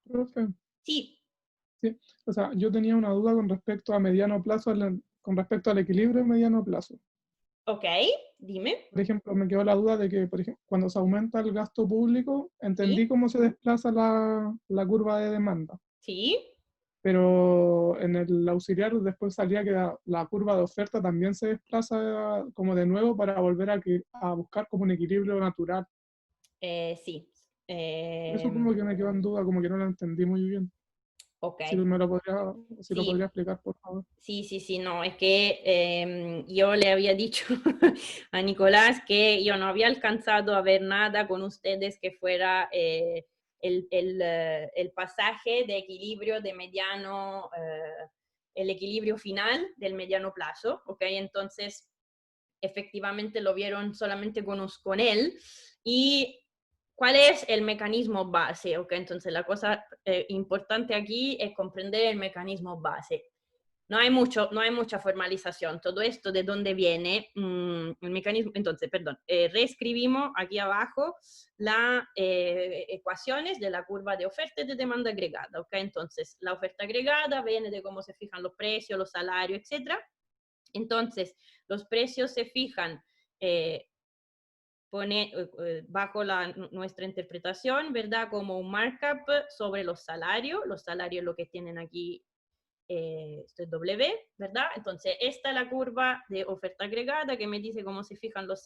Profe, Sí, sí, o sea, yo tenía una duda con respecto a mediano plazo, con respecto al equilibrio de mediano plazo. ok, dime. Por ejemplo, me quedó la duda de que, por ejemplo, cuando se aumenta el gasto público, entendí Sí, cómo se desplaza la curva de demanda, sí. pero en el auxiliar después salía que la curva de oferta también se desplaza como de nuevo para volver a buscar como un equilibrio natural. Sí. Eso como que me quedó en duda, como que no lo entendí muy bien. Ok, Si me lo podría, si lo podría sí, explicar, por favor. sí, sí, sí, no, es que yo le había dicho a Nicolás que yo no había alcanzado a ver nada con ustedes que fuera el pasaje de equilibrio de mediano, el equilibrio final del mediano plazo, ¿ok? Entonces, efectivamente lo vieron solamente con él y cuál es el mecanismo base, ¿ok? Entonces la cosa importante aquí es comprender el mecanismo base. No hay mucha formalización. Todo esto de dónde viene el mecanismo. Entonces, perdón, reescribimos aquí abajo las ecuaciones de la curva de oferta y de demanda agregada. ¿Ok? Entonces, la oferta agregada viene de cómo se fijan los precios, los salarios, etcétera. Entonces, los precios se fijan eh, bajo nuestra interpretación, ¿verdad? Como un markup sobre los salarios lo que tienen aquí, esto es W, ¿verdad? Entonces, esta es la curva de oferta agregada que me dice cómo se fijan los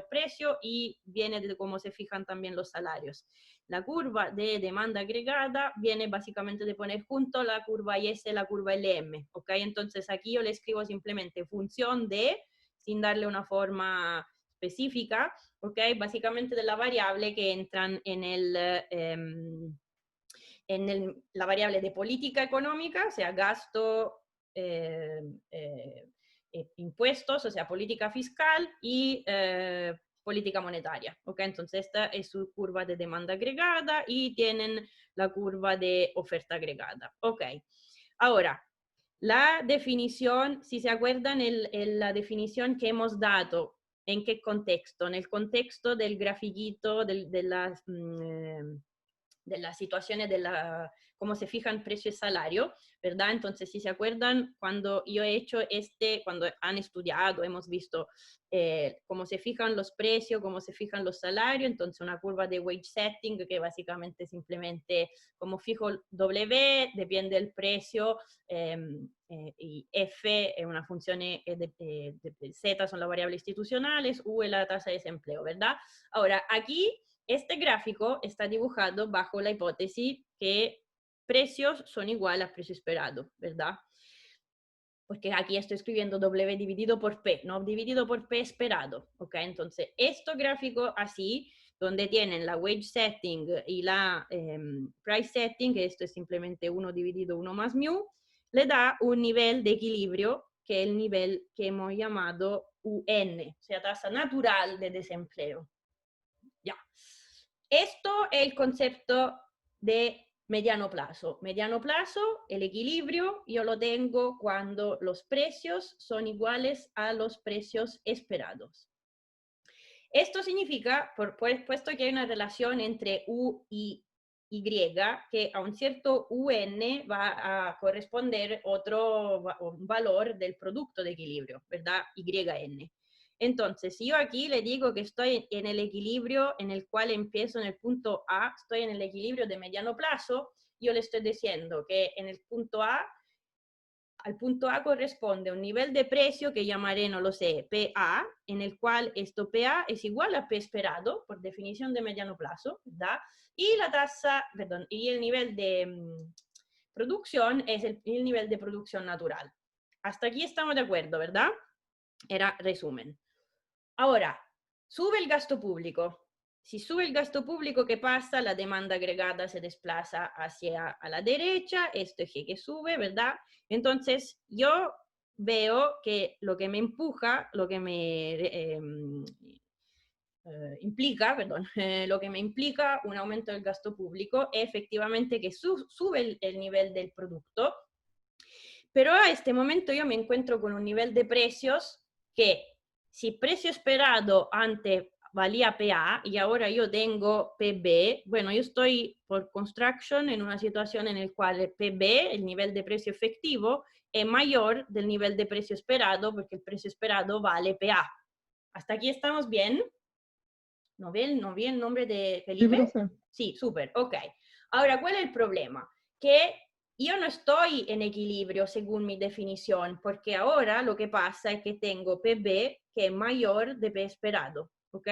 precios y viene de cómo se fijan también los salarios. La curva de demanda agregada viene básicamente de poner junto la curva IS y la curva LM, ¿ok? Entonces, aquí yo le escribo simplemente función de, sin darle una forma específica, ¿ok? Básicamente de la variable que entran la variable de política económica, o sea, gasto, eh, eh, impuestos, o sea, política fiscal y política monetaria. ¿Ok? Entonces, esta es su curva de demanda agregada y tienen la curva de oferta agregada. ¿Ok? Ahora, la definición, si se acuerdan, la definición que hemos dado, ¿en qué contexto? En el contexto del grafiquito de las situaciones de cómo se fijan precio y salario, ¿verdad? Entonces, si se acuerdan, cuando yo he hecho cuando han estudiado, hemos visto cómo se fijan los precios, cómo se fijan los salarios, entonces una curva de wage setting que básicamente simplemente como fijo W, depende del precio, y F es una función Z son las variables institucionales, U es la tasa de desempleo, ¿verdad? Ahora, aquí este gráfico está dibujado bajo la hipótesis que precios son iguales a precio esperado, ¿verdad? Porque aquí estoy escribiendo W dividido por P, no dividido por P esperado, ¿ok? Entonces, este gráfico así, donde tienen la wage setting y la price setting, que esto es simplemente 1 dividido 1 más mu, le da un nivel de equilibrio que es el nivel que hemos llamado UN, o sea, tasa natural de desempleo. Ya. Esto es el concepto de mediano plazo. Mediano plazo, el equilibrio, yo lo tengo cuando los precios son iguales a los precios esperados. Esto significa, puesto que hay una relación entre U y Y, que a un cierto UN va a corresponder otro valor del producto de equilibrio, ¿verdad? YN. Entonces, si yo aquí le digo que estoy en el equilibrio en el cual empiezo en el punto A, estoy en el equilibrio de mediano plazo, yo le estoy diciendo que en el punto A, al punto A corresponde un nivel de precio que llamaré, no lo sé, PA, en el cual esto PA es igual a P esperado, por definición de mediano plazo, ¿verdad? Y la tasa, perdón, y el nivel de producción es el nivel de producción natural. Hasta aquí estamos de acuerdo, ¿verdad? Era resumen. Ahora, sube el gasto público. Si sube el gasto público, ¿qué pasa? La demanda agregada se desplaza hacia a la derecha, esto eje que sube, ¿verdad? Entonces, yo veo que lo que me empuja, lo que me implica, perdón, lo que me implica un aumento del gasto público es efectivamente que sube el nivel del producto, pero a este momento yo me encuentro con un nivel de precios que si precio esperado antes valía PA y ahora yo tengo PB, bueno, yo estoy por construction en una situación en la cual el PB, el nivel de precio efectivo, es mayor del nivel de precio esperado porque el precio esperado vale PA. ¿Hasta aquí estamos bien? ¿No vi el nombre de Sí, Felipe? profe. Sí, súper, ok. Ahora, ¿cuál es el problema? Que yo no estoy en equilibrio según mi definición, porque ahora lo que pasa es que tengo PB que es mayor de P esperado, ¿ok?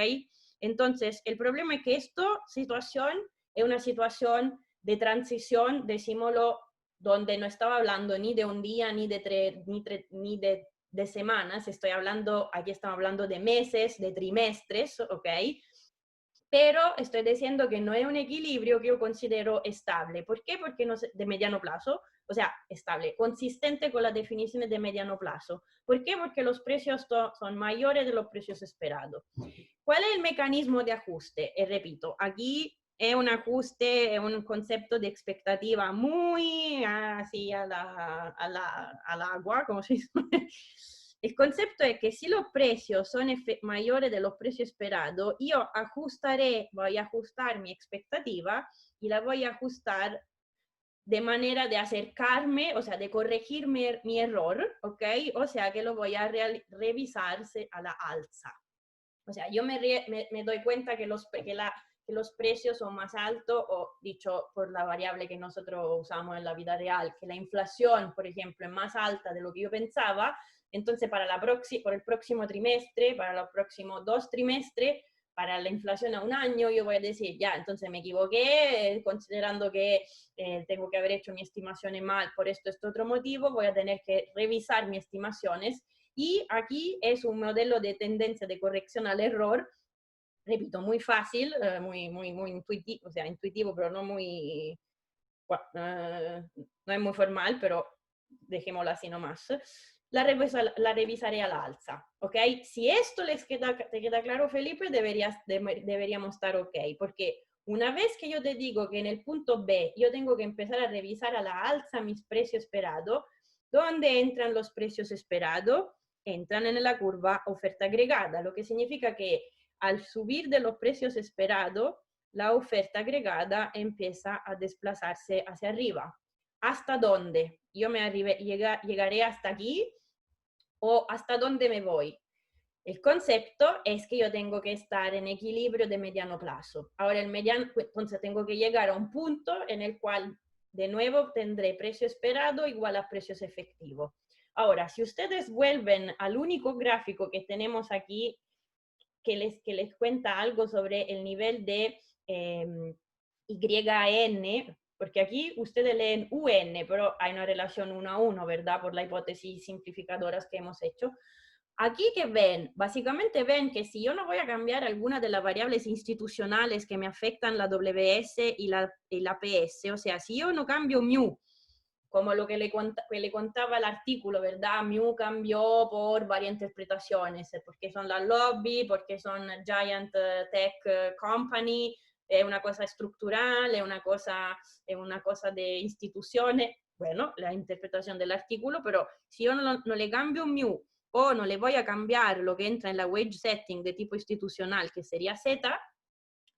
Entonces, el problema es que esta situación es una situación de transición, decímoslo, donde no estaba hablando ni de un día, ni de semanas, aquí estamos hablando de meses, de trimestres, ¿ok? Pero estoy diciendo que no es un equilibrio que yo considero estable. ¿Por qué? Porque no de mediano plazo, o sea, estable, consistente con las definiciones de mediano plazo. ¿Por qué? Porque los precios son mayores de los precios esperados. ¿Cuál es el mecanismo de ajuste? Repito, aquí es un ajuste, es un concepto de expectativa muy así al agua, como se dice. El concepto es que si los precios son mayores de los precios esperados, yo voy a ajustar mi expectativa y la voy a ajustar de manera de acercarme, o sea, de corregir mi error, ¿ok? O sea, que lo voy a revisarse a la alza. O sea, yo me doy cuenta que los precios son más altos, o dicho por la variable que nosotros usamos en la vida real, que la inflación, por ejemplo, es más alta de lo que yo pensaba, entonces por el próximo trimestre, para los próximos 2 trimestres, para la inflación a un año, yo voy a decir, ya, entonces me equivoqué, considerando que tengo que haber hecho mis estimaciones mal por este otro motivo, voy a tener que revisar mis estimaciones. Y aquí es un modelo de tendencia de corrección al error, repito, muy fácil, muy intuitivo, o sea, intuitivo, pero no muy, no es muy formal, pero dejémoslo así nomás. La revisaré a la alza, ¿ok? Si esto te queda claro, Felipe, deberíamos estar ok, porque una vez que yo te digo que en el punto B yo tengo que empezar a revisar a la alza mis precios esperados, ¿dónde entran los precios esperados? Entran en la curva oferta agregada, lo que significa que al subir de los precios esperados, la oferta agregada empieza a desplazarse hacia arriba. ¿Hasta dónde? Yo llegaré hasta aquí o hasta dónde me voy. El concepto es que yo tengo que estar en equilibrio de mediano plazo. Ahora, entonces tengo que llegar a un punto en el cual de nuevo tendré precio esperado igual a precios efectivos. Ahora, si ustedes vuelven al único gráfico que tenemos aquí, que les cuenta algo sobre el nivel de YN, porque aquí ustedes leen UN, pero hay una relación 1 a 1, ¿verdad? Por la hipótesis simplificadoras que hemos hecho. Aquí que ven, básicamente ven que si yo no voy a cambiar alguna de las variables institucionales que me afectan la WS y la PS, o sea, si yo no cambio mu, como lo que le contaba el artículo, ¿verdad? Mu cambió por varias interpretaciones, porque son la lobby, porque son giant tech company, es una cosa estructural, es una cosa de instituciones, bueno, la interpretación del artículo, pero si yo no le cambio un mu o no le voy a cambiar lo que entra en la wage setting de tipo institucional, que sería Z,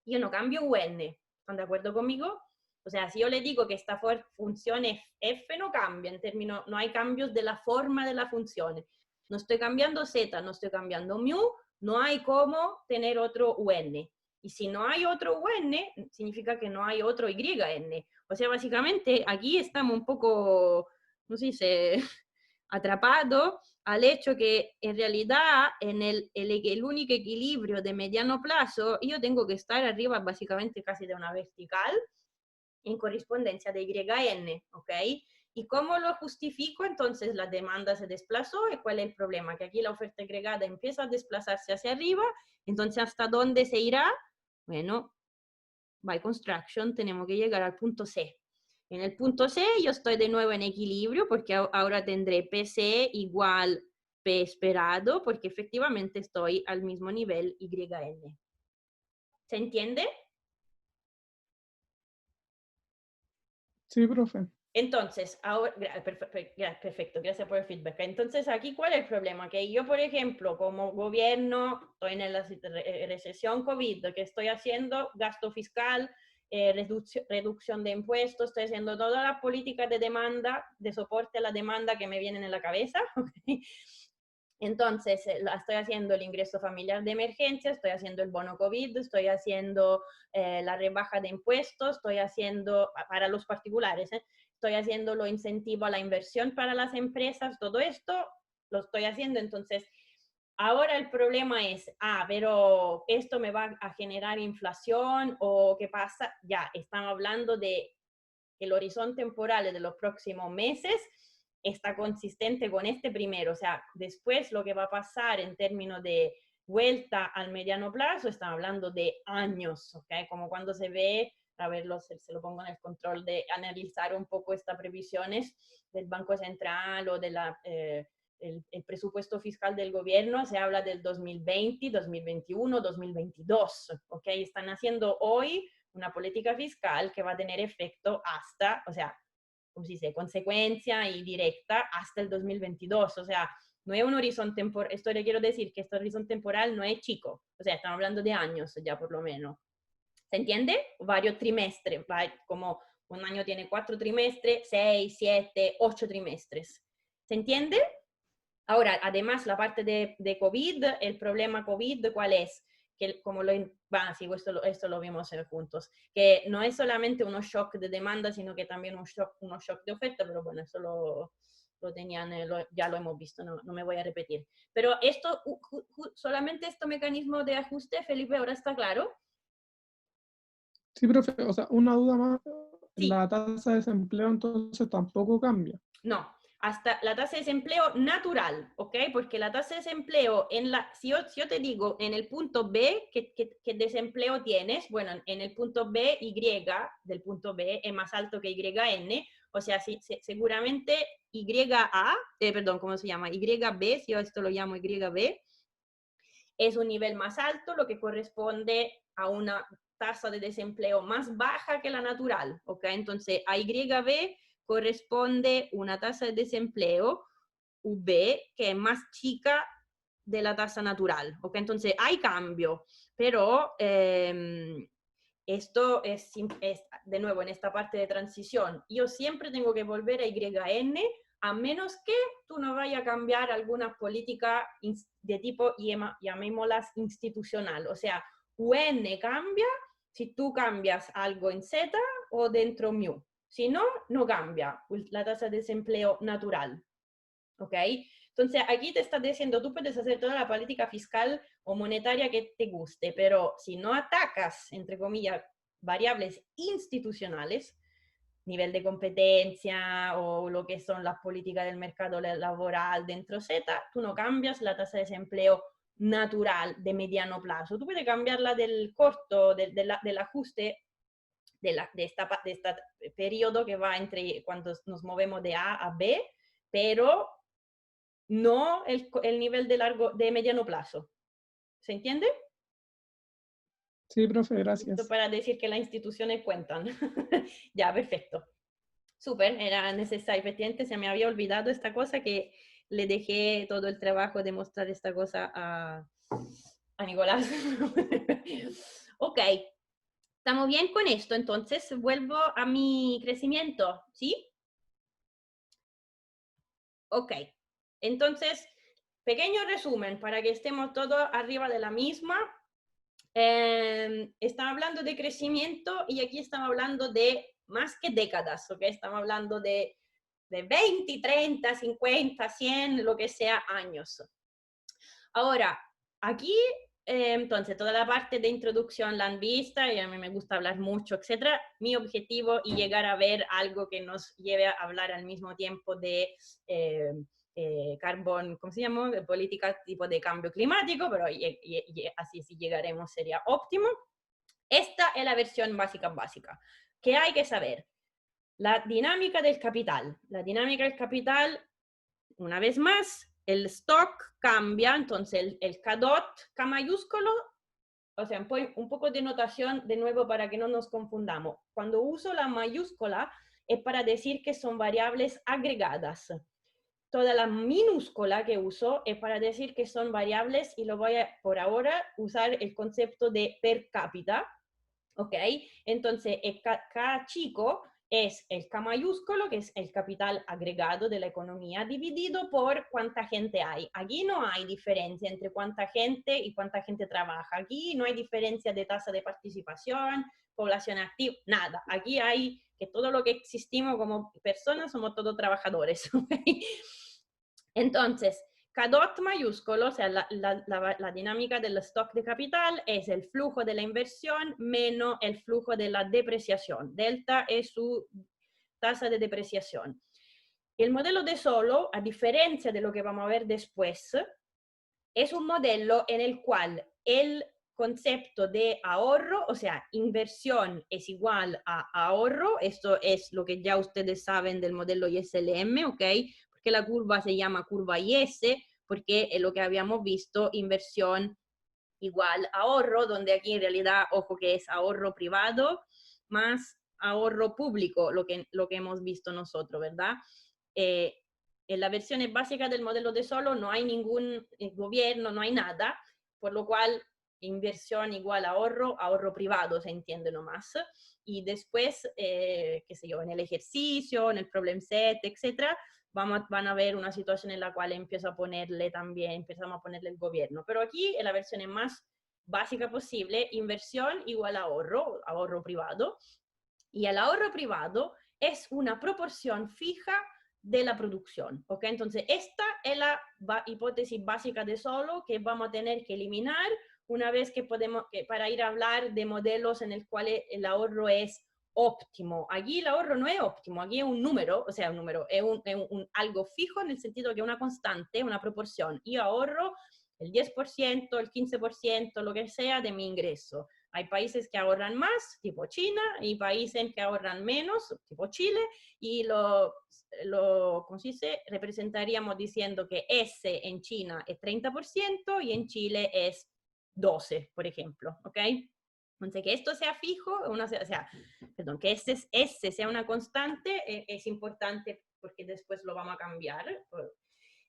yo no cambio UN. ¿Están de acuerdo conmigo? O sea, si yo le digo que esta función f no cambia, en términos, no hay cambios de la forma de la función. No estoy cambiando z, no estoy cambiando mu, no hay cómo tener otro un. Y si no hay otro un, significa que no hay otro yn. O sea, básicamente aquí estamos un poco, no sé si atrapados al hecho que en realidad en el único equilibrio de mediano plazo yo tengo que estar arriba básicamente casi de una vertical en correspondencia de YN, ¿ok? ¿Y cómo lo justifico? Entonces la demanda se desplazó, ¿y cuál es el problema? Que aquí la oferta agregada empieza a desplazarse hacia arriba, entonces ¿hasta dónde se irá? Bueno, by construction tenemos que llegar al punto C. En el punto C yo estoy de nuevo en equilibrio porque ahora tendré PC igual P esperado porque efectivamente estoy al mismo nivel YN. ¿Se entiende? Sí, profe. Entonces, ahora, perfecto, gracias por el feedback. Entonces, aquí, ¿cuál es el problema? Que yo, por ejemplo, como gobierno, estoy en la recesión COVID, que estoy haciendo gasto fiscal, reducción de impuestos, estoy haciendo todas las políticas de demanda, de soporte a la demanda que me vienen en la cabeza. ¿Okay? Entonces, estoy haciendo el ingreso familiar de emergencia, estoy haciendo el bono COVID, estoy haciendo la rebaja de impuestos, estoy haciendo, para los particulares, estoy haciendo lo incentivo a la inversión para las empresas, todo esto lo estoy haciendo. Entonces, ahora el problema es, pero esto me va a generar inflación o qué pasa. Ya, estamos hablando de el horizonte temporal de los próximos meses está consistente con este primero. O sea, después lo que va a pasar en términos de vuelta al mediano plazo, estamos hablando de años, ¿ok? Como cuando se ve, a ver, se lo pongo en el control de analizar un poco estas previsiones del Banco Central o de el presupuesto fiscal del gobierno, se habla del 2020, 2021, 2022, ¿ok? Están haciendo hoy una política fiscal que va a tener efecto hasta, o sea, como se dice, consecuencia y directa hasta el 2022. O sea, no es un horizonte temporal, esto le quiero decir que este horizonte temporal no es chico, o sea, estamos hablando de años ya por lo menos. ¿Se entiende? Varios trimestres, como un año tiene 4 trimestres, 6, 7, 8 trimestres. ¿Se entiende? Ahora, además, la parte de COVID, el problema COVID, ¿cuál es? Que como sí, esto lo vimos juntos, que no es solamente unos shock de demanda, sino que también unos shock de oferta, pero bueno, eso lo tenían, ya lo hemos visto, no me voy a repetir. Pero esto, solamente este mecanismo de ajuste, Felipe, ahora está claro. Sí, profe, o sea, una duda más, Sí. la tasa de desempleo entonces tampoco cambia. No, hasta la tasa de desempleo natural, ¿ok? Porque la tasa de desempleo, si yo te digo en el punto B ¿qué desempleo tienes, bueno, en el punto B, Y del punto B es más alto que YN, o sea, seguramente ¿cómo se llama? YB, si yo esto lo llamo YB, es un nivel más alto, lo que corresponde a una tasa de desempleo más baja que la natural, ¿ok? Entonces, a YB corresponde una tasa de desempleo V que es más chica de la tasa natural, ¿ok? Entonces, hay cambio, pero esto es, de nuevo, en esta parte de transición, yo siempre tengo que volver a YN, a menos que tú no vayas a cambiar alguna política de tipo, llamémoslas, institucional. O sea, UN cambia si tú cambias algo en Z o dentro mu. Si no, no cambia la tasa de desempleo natural. ¿Ok? Entonces, aquí te estás diciendo, tú puedes hacer toda la política fiscal o monetaria que te guste, pero si no atacas, entre comillas, variables institucionales, nivel de competencia o lo que son las políticas del mercado laboral dentro Z, tú no cambias la tasa de desempleo natural de mediano plazo. Tú puedes cambiarla del corto, del ajuste de este periodo que va entre cuando nos movemos de A a B, pero no el nivel de mediano plazo. ¿Se entiende? Sí, profe, gracias. Esto para decir que las instituciones cuentan. Ya, perfecto. Súper, era necesario. Efectivamente, se me había olvidado esta cosa que le dejé todo el trabajo de mostrar esta cosa a Nicolás. Ok, ¿estamos bien con esto? Entonces, vuelvo a mi crecimiento, ¿sí? Ok, entonces, pequeño resumen para que estemos todos arriba de la misma. Estamos hablando de crecimiento y aquí estamos hablando de más que décadas, ¿ok? Estamos hablando de 20, 30, 50, 100, lo que sea, años. Ahora, aquí, entonces, toda la parte de introducción la han visto y a mí me gusta hablar mucho, etcétera. Mi objetivo y llegar a ver algo que nos lleve a hablar al mismo tiempo de carbón, ¿cómo se llama? De política tipo de cambio climático, pero así si llegaremos sería óptimo. Esta es la versión básica. ¿Qué hay que saber? La dinámica del capital. La dinámica del capital, una vez más, el stock cambia, entonces el K-dot, K mayúsculo, o sea, un poco de notación de nuevo para que no nos confundamos. Cuando uso la mayúscula es para decir que son variables agregadas. Toda la minúscula que uso es para decir que son variables y lo voy a, por ahora, usar el concepto de per cápita, ¿ok? Entonces, K chico es el K mayúsculo, que es el capital agregado de la economía, dividido por cuánta gente hay. Aquí no hay diferencia entre cuánta gente y cuánta gente trabaja. Aquí no hay diferencia de tasa de participación, población activa, nada. Aquí hay que todo lo que existimos como personas somos todos trabajadores. Entonces, K-dot mayúsculo, o sea, la dinámica del stock de capital es el flujo de la inversión menos el flujo de la depreciación. Delta es su tasa de depreciación. El modelo de Solow, a diferencia de lo que vamos a ver después, es un modelo en el cual el concepto de ahorro, o sea, inversión es igual a ahorro, esto es lo que ya ustedes saben del modelo ISLM, ¿ok? Porque la curva se llama curva IS, porque es lo que habíamos visto, inversión igual ahorro, donde aquí en realidad, ojo que es ahorro privado más ahorro público, lo que hemos visto nosotros, ¿verdad? En la versión básica del modelo de Solow no hay ningún gobierno, no hay nada, por lo cual inversión igual ahorro, ahorro privado, se entiende nomás. Y después, qué sé yo, en el ejercicio, en el problem set, etcétera, van a ver una situación en la cual empezamos a ponerle el gobierno. Pero aquí, en la versión más básica posible, inversión igual ahorro, ahorro privado. Y el ahorro privado es una proporción fija de la producción, ¿ok? Entonces, esta es la hipótesis básica de Solow que vamos a tener que eliminar una vez que podemos, para ir a hablar de modelos en el cual el ahorro es óptimo. Aquí el ahorro no es óptimo, aquí es un número, o sea, un número, es algo fijo en el sentido que es una constante, una proporción. Yo ahorro el 10%, el 15%, lo que sea de mi ingreso. Hay países que ahorran más, tipo China, y países que ahorran menos, tipo Chile, y ¿cómo se dice? Representaríamos diciendo que S en China es 30% y en Chile es 12, por ejemplo, ¿ok? Entonces, que esto sea fijo, que S sea una constante es importante porque después lo vamos a cambiar.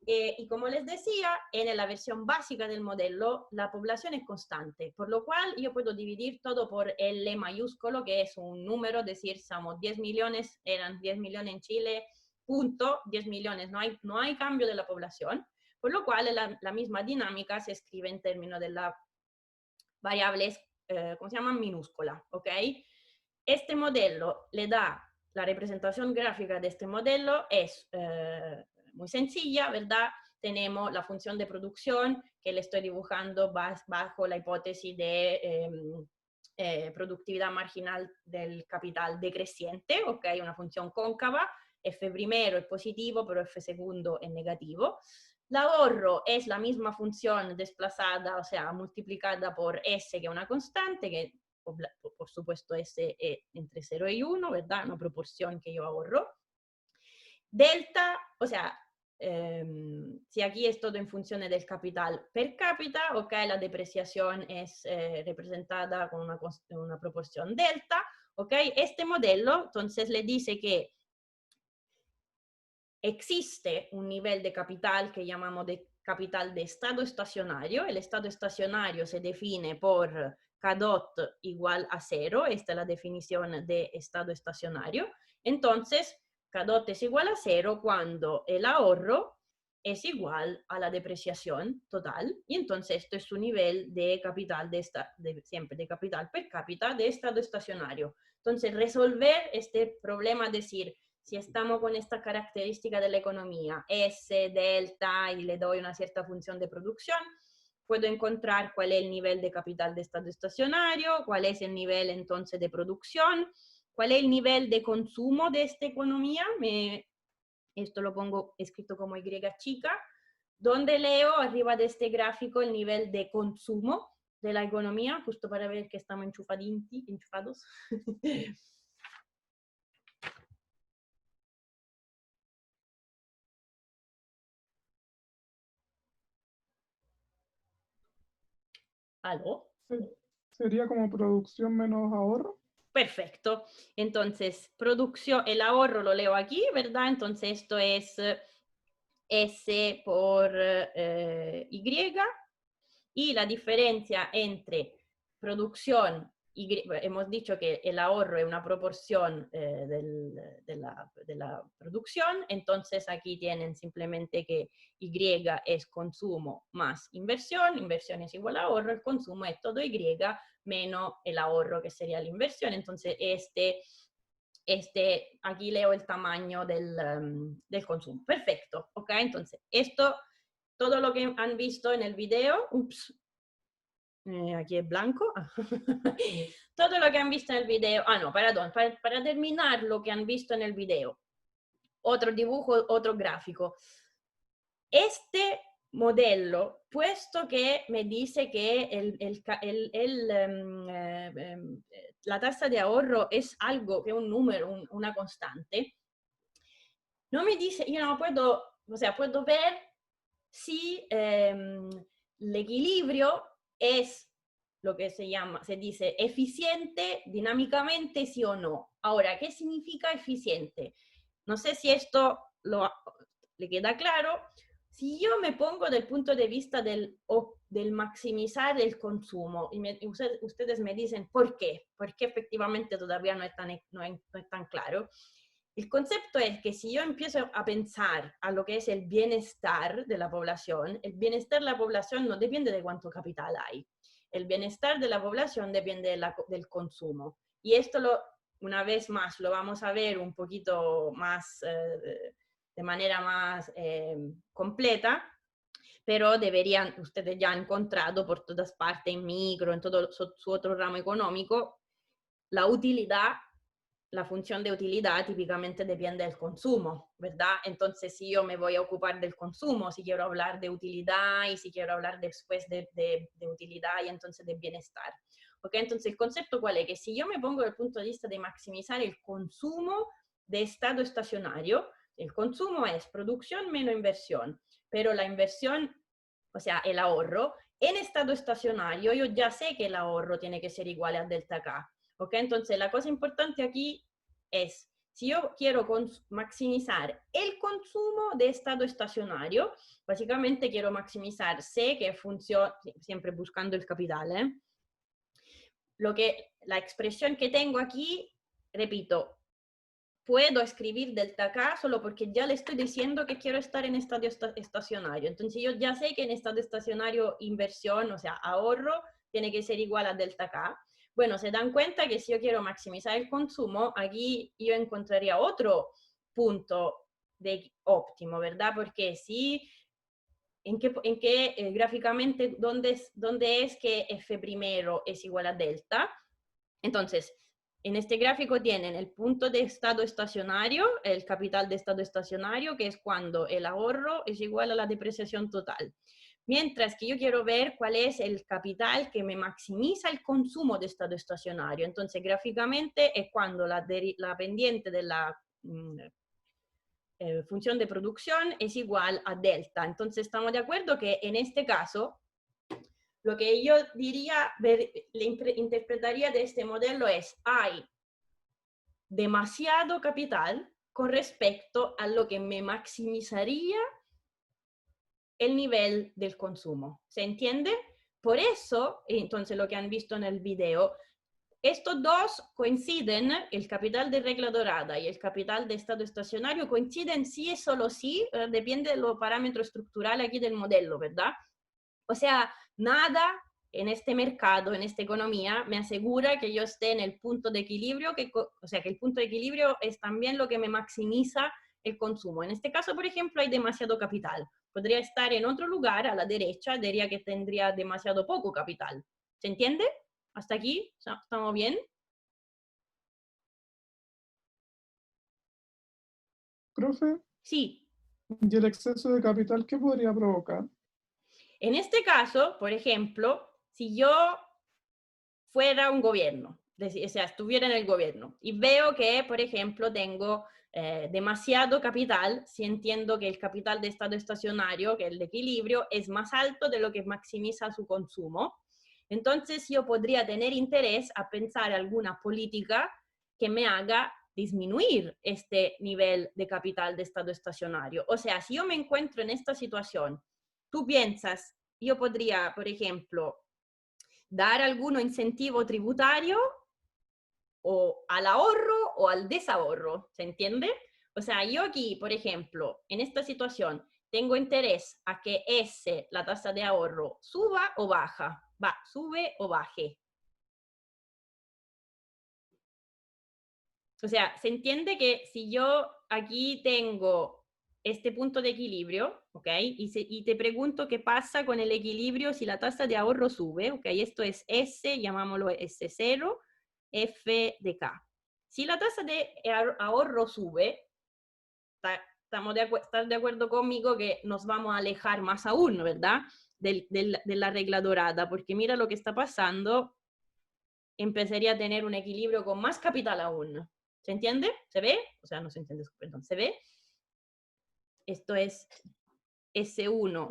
Y como les decía, en la versión básica del modelo, la población es constante, por lo cual yo puedo dividir todo por L mayúsculo, que es un número, decir, somos 10 millones, eran 10 millones en Chile, punto, 10 millones, no hay cambio de la población, por lo cual la misma dinámica se escribe en términos de la variable, ¿cómo se llama? Minúscula, ¿ok? Este modelo le da, la representación gráfica de este modelo es muy sencilla, ¿verdad? Tenemos la función de producción que le estoy dibujando bajo la hipótesis de productividad marginal del capital decreciente, ¿ok? Una función cóncava, F primero es positivo, pero F segundo es negativo. El ahorro es la misma función desplazada, o sea, multiplicada por S, que es una constante, que por supuesto S es entre 0 y 1, ¿verdad? Una proporción que yo ahorro. Delta, o sea, si aquí es todo en función del capital per cápita, ok, la depreciación es representada con una proporción delta, ok, este modelo entonces le dice que existe un nivel de capital que llamamos de capital de estado estacionario. El estado estacionario se define por K-dot igual a 0, esta es la definición de estado estacionario. Entonces, K-dot es igual a 0 cuando el ahorro es igual a la depreciación total, y entonces esto es su nivel de capital, siempre de capital per cápita de estado estacionario. Entonces, resolver este problema, decir, si estamos con esta característica de la economía, S, delta, y le doy una cierta función de producción, puedo encontrar cuál es el nivel de capital de estado estacionario, cuál es el nivel entonces de producción, cuál es el nivel de consumo de esta economía, esto lo pongo escrito como Y chica, donde leo arriba de este gráfico el nivel de consumo de la economía, justo para ver que estamos enchufados. ¿Aló? Sería como producción menos ahorro. Perfecto. Entonces, producción, el ahorro lo leo aquí, ¿verdad? Entonces, esto es S por Y, y la diferencia entre producción, hemos dicho que el ahorro es una proporción de la producción, entonces aquí tienen simplemente que Y es consumo más inversión, inversión es igual a ahorro, el consumo es todo Y menos el ahorro que sería la inversión, entonces aquí leo el tamaño del consumo. Perfecto, ¿ok? Entonces, esto, todo lo que han visto en el video, aquí es blanco, todo lo que han visto en el video, no, perdón, para terminar lo que han visto en el video, otro dibujo, otro gráfico. Este modelo, puesto que me dice que la tasa de ahorro es algo, que es un número, una constante, no me dice, yo no puedo, o sea, puedo ver si el equilibrio es lo que se dice eficiente dinámicamente, sí o no. Ahora, ¿qué significa eficiente? No sé si esto le queda claro. Si yo me pongo del punto de vista del maximizar el consumo, y ustedes me dicen, ¿por qué? Porque efectivamente todavía no es tan claro. El concepto es que si yo empiezo a pensar a lo que es el bienestar de la población, el bienestar de la población no depende de cuánto capital hay. El bienestar de la población depende del consumo. Y esto, una vez más, lo vamos a ver un poquito más, de manera más completa, pero ustedes ya han encontrado por todas partes, en micro, en todo su otro ramo económico, la utilidad. La función de utilidad típicamente depende del consumo, ¿verdad? Entonces, si yo me voy a ocupar del consumo, si quiero hablar de utilidad y si quiero hablar después de utilidad y entonces de bienestar. ¿Ok? Entonces, el concepto cuál es? Que si yo me pongo desde el punto de vista de maximizar el consumo de estado estacionario, el consumo es producción menos inversión, pero la inversión, o sea, el ahorro, en estado estacionario, yo ya sé que el ahorro tiene que ser igual a delta K. ¿Ok? Entonces, la cosa importante aquí es, si yo quiero maximizar el consumo de estado estacionario, básicamente quiero maximizar C, que funciona, siempre buscando el capital, la expresión que tengo aquí, repito, puedo escribir delta K solo porque ya le estoy diciendo que quiero estar en estado estacionario. Entonces yo ya sé que en estado estacionario inversión, o sea, ahorro, tiene que ser igual a delta K. Bueno, se dan cuenta que si yo quiero maximizar el consumo, aquí yo encontraría otro punto de óptimo, ¿verdad? Porque si, ¿en qué gráficamente, dónde es que F primero es igual a delta? Entonces, en este gráfico tienen el punto de estado estacionario, el capital de estado estacionario, que es cuando el ahorro es igual a la depreciación total. Mientras que yo quiero ver cuál es el capital que me maximiza el consumo de estado estacionario. Entonces, gráficamente es cuando la pendiente de la función de producción es igual a delta. Entonces, estamos de acuerdo que en este caso, lo que yo diría, interpretaría de este modelo es, hay demasiado capital con respecto a lo que me maximizaría el nivel del consumo. ¿Se entiende? Por eso, entonces lo que han visto en el video, estos dos coinciden, el capital de regla dorada y el capital de estado estacionario coinciden sí y solo sí, depende de los parámetros estructurales aquí del modelo, ¿verdad? O sea, nada en este mercado, en esta economía, me asegura que yo esté en el punto de equilibrio, o sea, que el punto de equilibrio es también lo que me maximiza el consumo. En este caso, por ejemplo, hay demasiado capital. Podría estar en otro lugar, a la derecha, diría que tendría demasiado poco capital. ¿Se entiende? ¿Hasta aquí? ¿Estamos bien? Profe, Sí. ¿y el exceso de capital qué podría provocar? En este caso, por ejemplo, si yo fuera un gobierno, o sea, estuviera en el gobierno y veo que, por ejemplo, tengo demasiado capital, si entiendo que el capital de estado estacionario, que es el equilibrio, es más alto de lo que maximiza su consumo, Entonces yo podría tener interés a pensar alguna política que me haga disminuir este nivel de capital de estado estacionario. O sea, si yo me encuentro en esta situación, tú piensas, yo podría, por ejemplo, dar algún incentivo tributario o al ahorro o al desahorro, ¿se entiende? O sea, yo aquí, por ejemplo, en esta situación, tengo interés a que la tasa de ahorro, suba o baja, sube o baje. O sea, se entiende que si yo aquí tengo este punto de equilibrio, ¿ok? Y te pregunto qué pasa con el equilibrio si la tasa de ahorro sube, ¿ok? Esto es S, llamámoslo S0, F de K. Si la tasa de ahorro sube, estás de acuerdo conmigo que nos vamos a alejar más aún, ¿verdad? De la regla dorada, porque mira lo que está pasando, empezaría a tener un equilibrio con más capital aún. ¿Se entiende? ¿Se ve? O sea, no se entiende, perdón, ¿se ve? Esto es S1.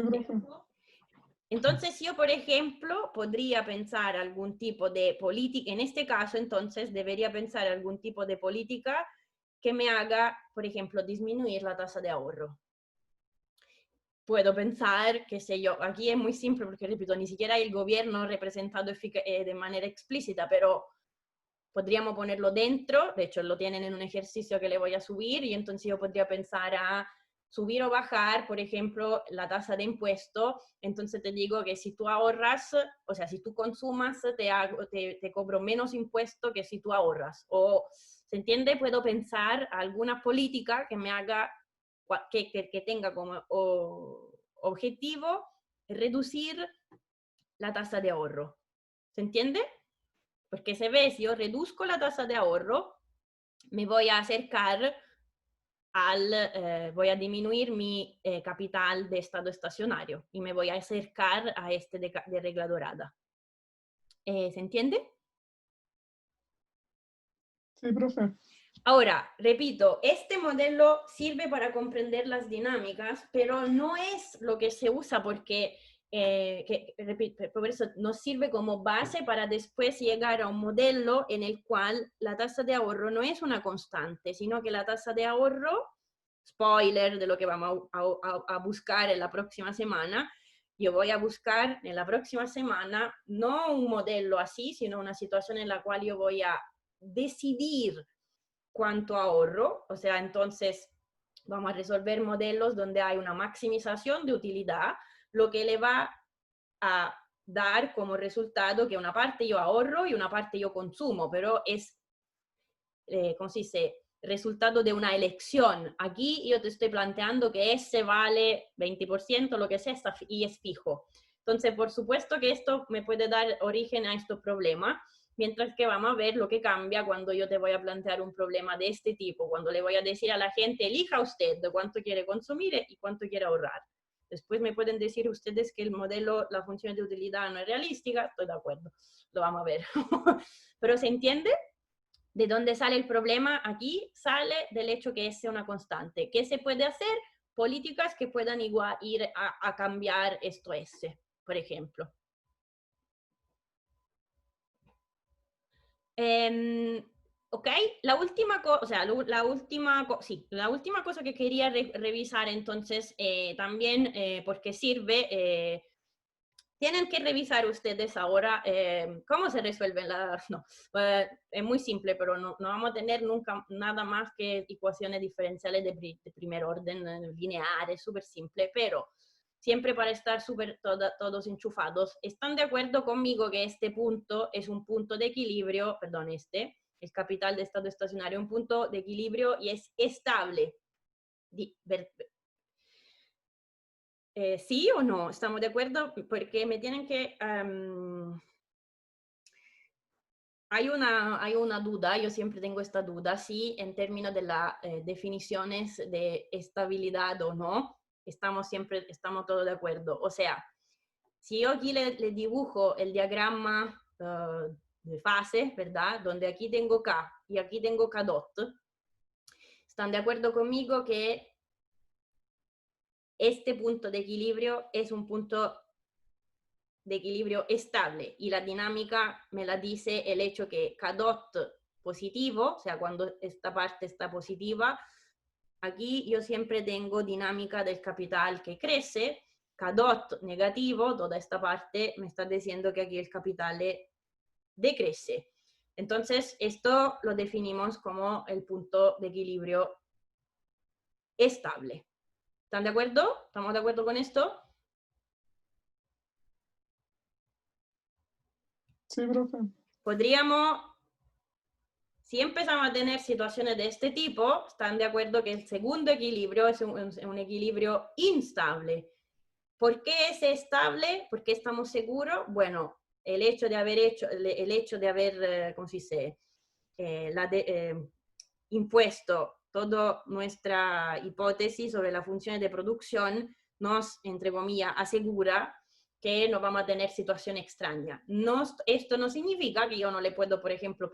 Entonces yo, por ejemplo, podría pensar algún tipo de política, en este caso, entonces, debería pensar algún tipo de política que me haga, por ejemplo, disminuir la tasa de ahorro. Puedo pensar, qué sé yo, aquí es muy simple porque, repito, ni siquiera el gobierno representado de manera explícita, pero podríamos ponerlo dentro, de hecho lo tienen en un ejercicio que le voy a subir, y entonces yo podría pensar a subir o bajar, por ejemplo, la tasa de impuesto. Entonces te digo que si tú ahorras, o sea, si tú consumas, te cobro menos impuesto que si tú ahorras. O, ¿se entiende? Puedo pensar alguna política que me haga, que tenga como objetivo reducir la tasa de ahorro. ¿Se entiende? Porque se ve, si yo reduzco la tasa de ahorro, me voy a acercar voy a disminuir mi capital de estado estacionario y me voy a acercar a este de regla dorada. ¿Se entiende? Sí, profe. Ahora, repito, este modelo sirve para comprender las dinámicas, pero no es lo que se usa porque, repito, por eso nos sirve como base para después llegar a un modelo en el cual la tasa de ahorro no es una constante, sino que la tasa de ahorro, spoiler de lo que vamos a buscar en la próxima semana, yo voy a buscar en la próxima semana no un modelo así, sino una situación en la cual yo voy a decidir cuánto ahorro, o sea, entonces vamos a resolver modelos donde hay una maximización de utilidad, lo que le va a dar como resultado que una parte yo ahorro y una parte yo consumo, pero es, ¿cómo se dice?, resultado de una elección. Aquí yo te estoy planteando que ese vale 20%, lo que sea, y es fijo. Entonces, por supuesto que esto me puede dar origen a estos problemas, mientras que vamos a ver lo que cambia cuando yo te voy a plantear un problema de este tipo, cuando le voy a decir a la gente, elija usted de cuánto quiere consumir y cuánto quiere ahorrar. Después me pueden decir ustedes que el modelo, la función de utilidad no es realística, estoy de acuerdo, lo vamos a ver. Pero ¿se entiende? ¿De dónde sale el problema? Aquí sale del hecho que es una constante. ¿Qué se puede hacer? Políticas que puedan igual ir a cambiar esto S, por ejemplo. Ok, la última cosa, o sea, la última cosa que quería revisar entonces también, porque sirve, tienen que revisar ustedes ahora cómo se resuelven las, no, es muy simple, pero no vamos a tener nunca nada más que ecuaciones diferenciales de primer orden, lineares, súper simple, pero siempre para estar todos enchufados. ¿Están de acuerdo conmigo que este punto es un punto de equilibrio, perdón, el capital de estado estacionario, un punto de equilibrio y es estable? ¿Sí o no? ¿Estamos de acuerdo? Porque me tienen que... hay una duda, yo siempre tengo esta duda, sí, en términos de las definiciones de estabilidad o no, estamos todos de acuerdo. O sea, si yo aquí le dibujo el diagrama de fase, ¿verdad? Donde aquí tengo K y aquí tengo K dot, ¿están de acuerdo conmigo que este punto de equilibrio es un punto de equilibrio estable y la dinámica me la dice el hecho que K dot positivo, o sea, cuando esta parte está positiva, aquí yo siempre tengo dinámica del capital que crece, K dot negativo, toda esta parte me está diciendo que aquí el capital decrece. Entonces, esto lo definimos como el punto de equilibrio estable. ¿Están de acuerdo? ¿Estamos de acuerdo con esto? Sí, profe. Podríamos, si empezamos a tener situaciones de este tipo, están de acuerdo que el segundo equilibrio es un equilibrio instable. ¿Por qué es estable? ¿Por qué estamos seguros? Bueno, el hecho de haber ¿cómo se dice? Impuesto toda nuestra hipótesis sobre las funciones de producción nos, entre comillas, asegura que no vamos a tener situación extraña. Esto no significa que yo no le puedo, por ejemplo,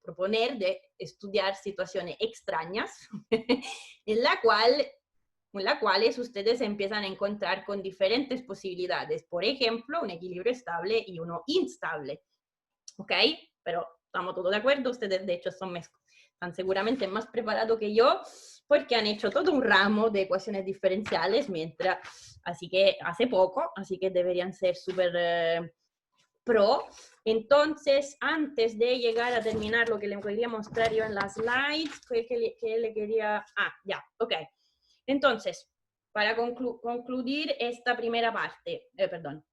proponer de estudiar situaciones extrañas en las cuales ustedes empiezan a encontrar con diferentes posibilidades. Por ejemplo, un equilibrio estable y uno instable. ¿Ok? Pero estamos todos de acuerdo. Ustedes, de hecho, están seguramente más preparados que yo porque han hecho todo un ramo de ecuaciones diferenciales así que hace poco, así que deberían ser súper pro. Entonces, antes de llegar a terminar lo que les quería mostrar yo en las slides, que le quería... Ah, ya, ok. Entonces, para concluir esta primera parte, perdón.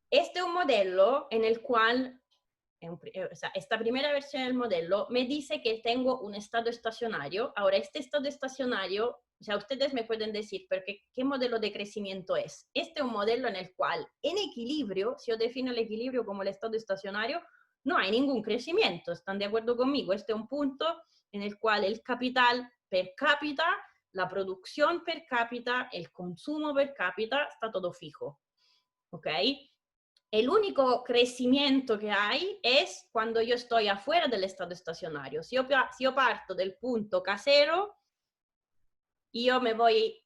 Este es un modelo en el cual o sea, esta primera versión del modelo me dice que tengo un estado estacionario. Ahora, este estado estacionario, o sea, ustedes me pueden decir, pero ¿qué modelo de crecimiento es? Este es un modelo en el cual, en equilibrio, si yo defino el equilibrio como el estado estacionario, no hay ningún crecimiento. ¿Están de acuerdo conmigo? Este es un punto en el cual el capital per cápita, la producción per cápita, el consumo per cápita, está todo fijo. ¿Ok? El único crecimiento que hay es cuando yo estoy afuera del estado estacionario. Si yo parto del punto K0, yo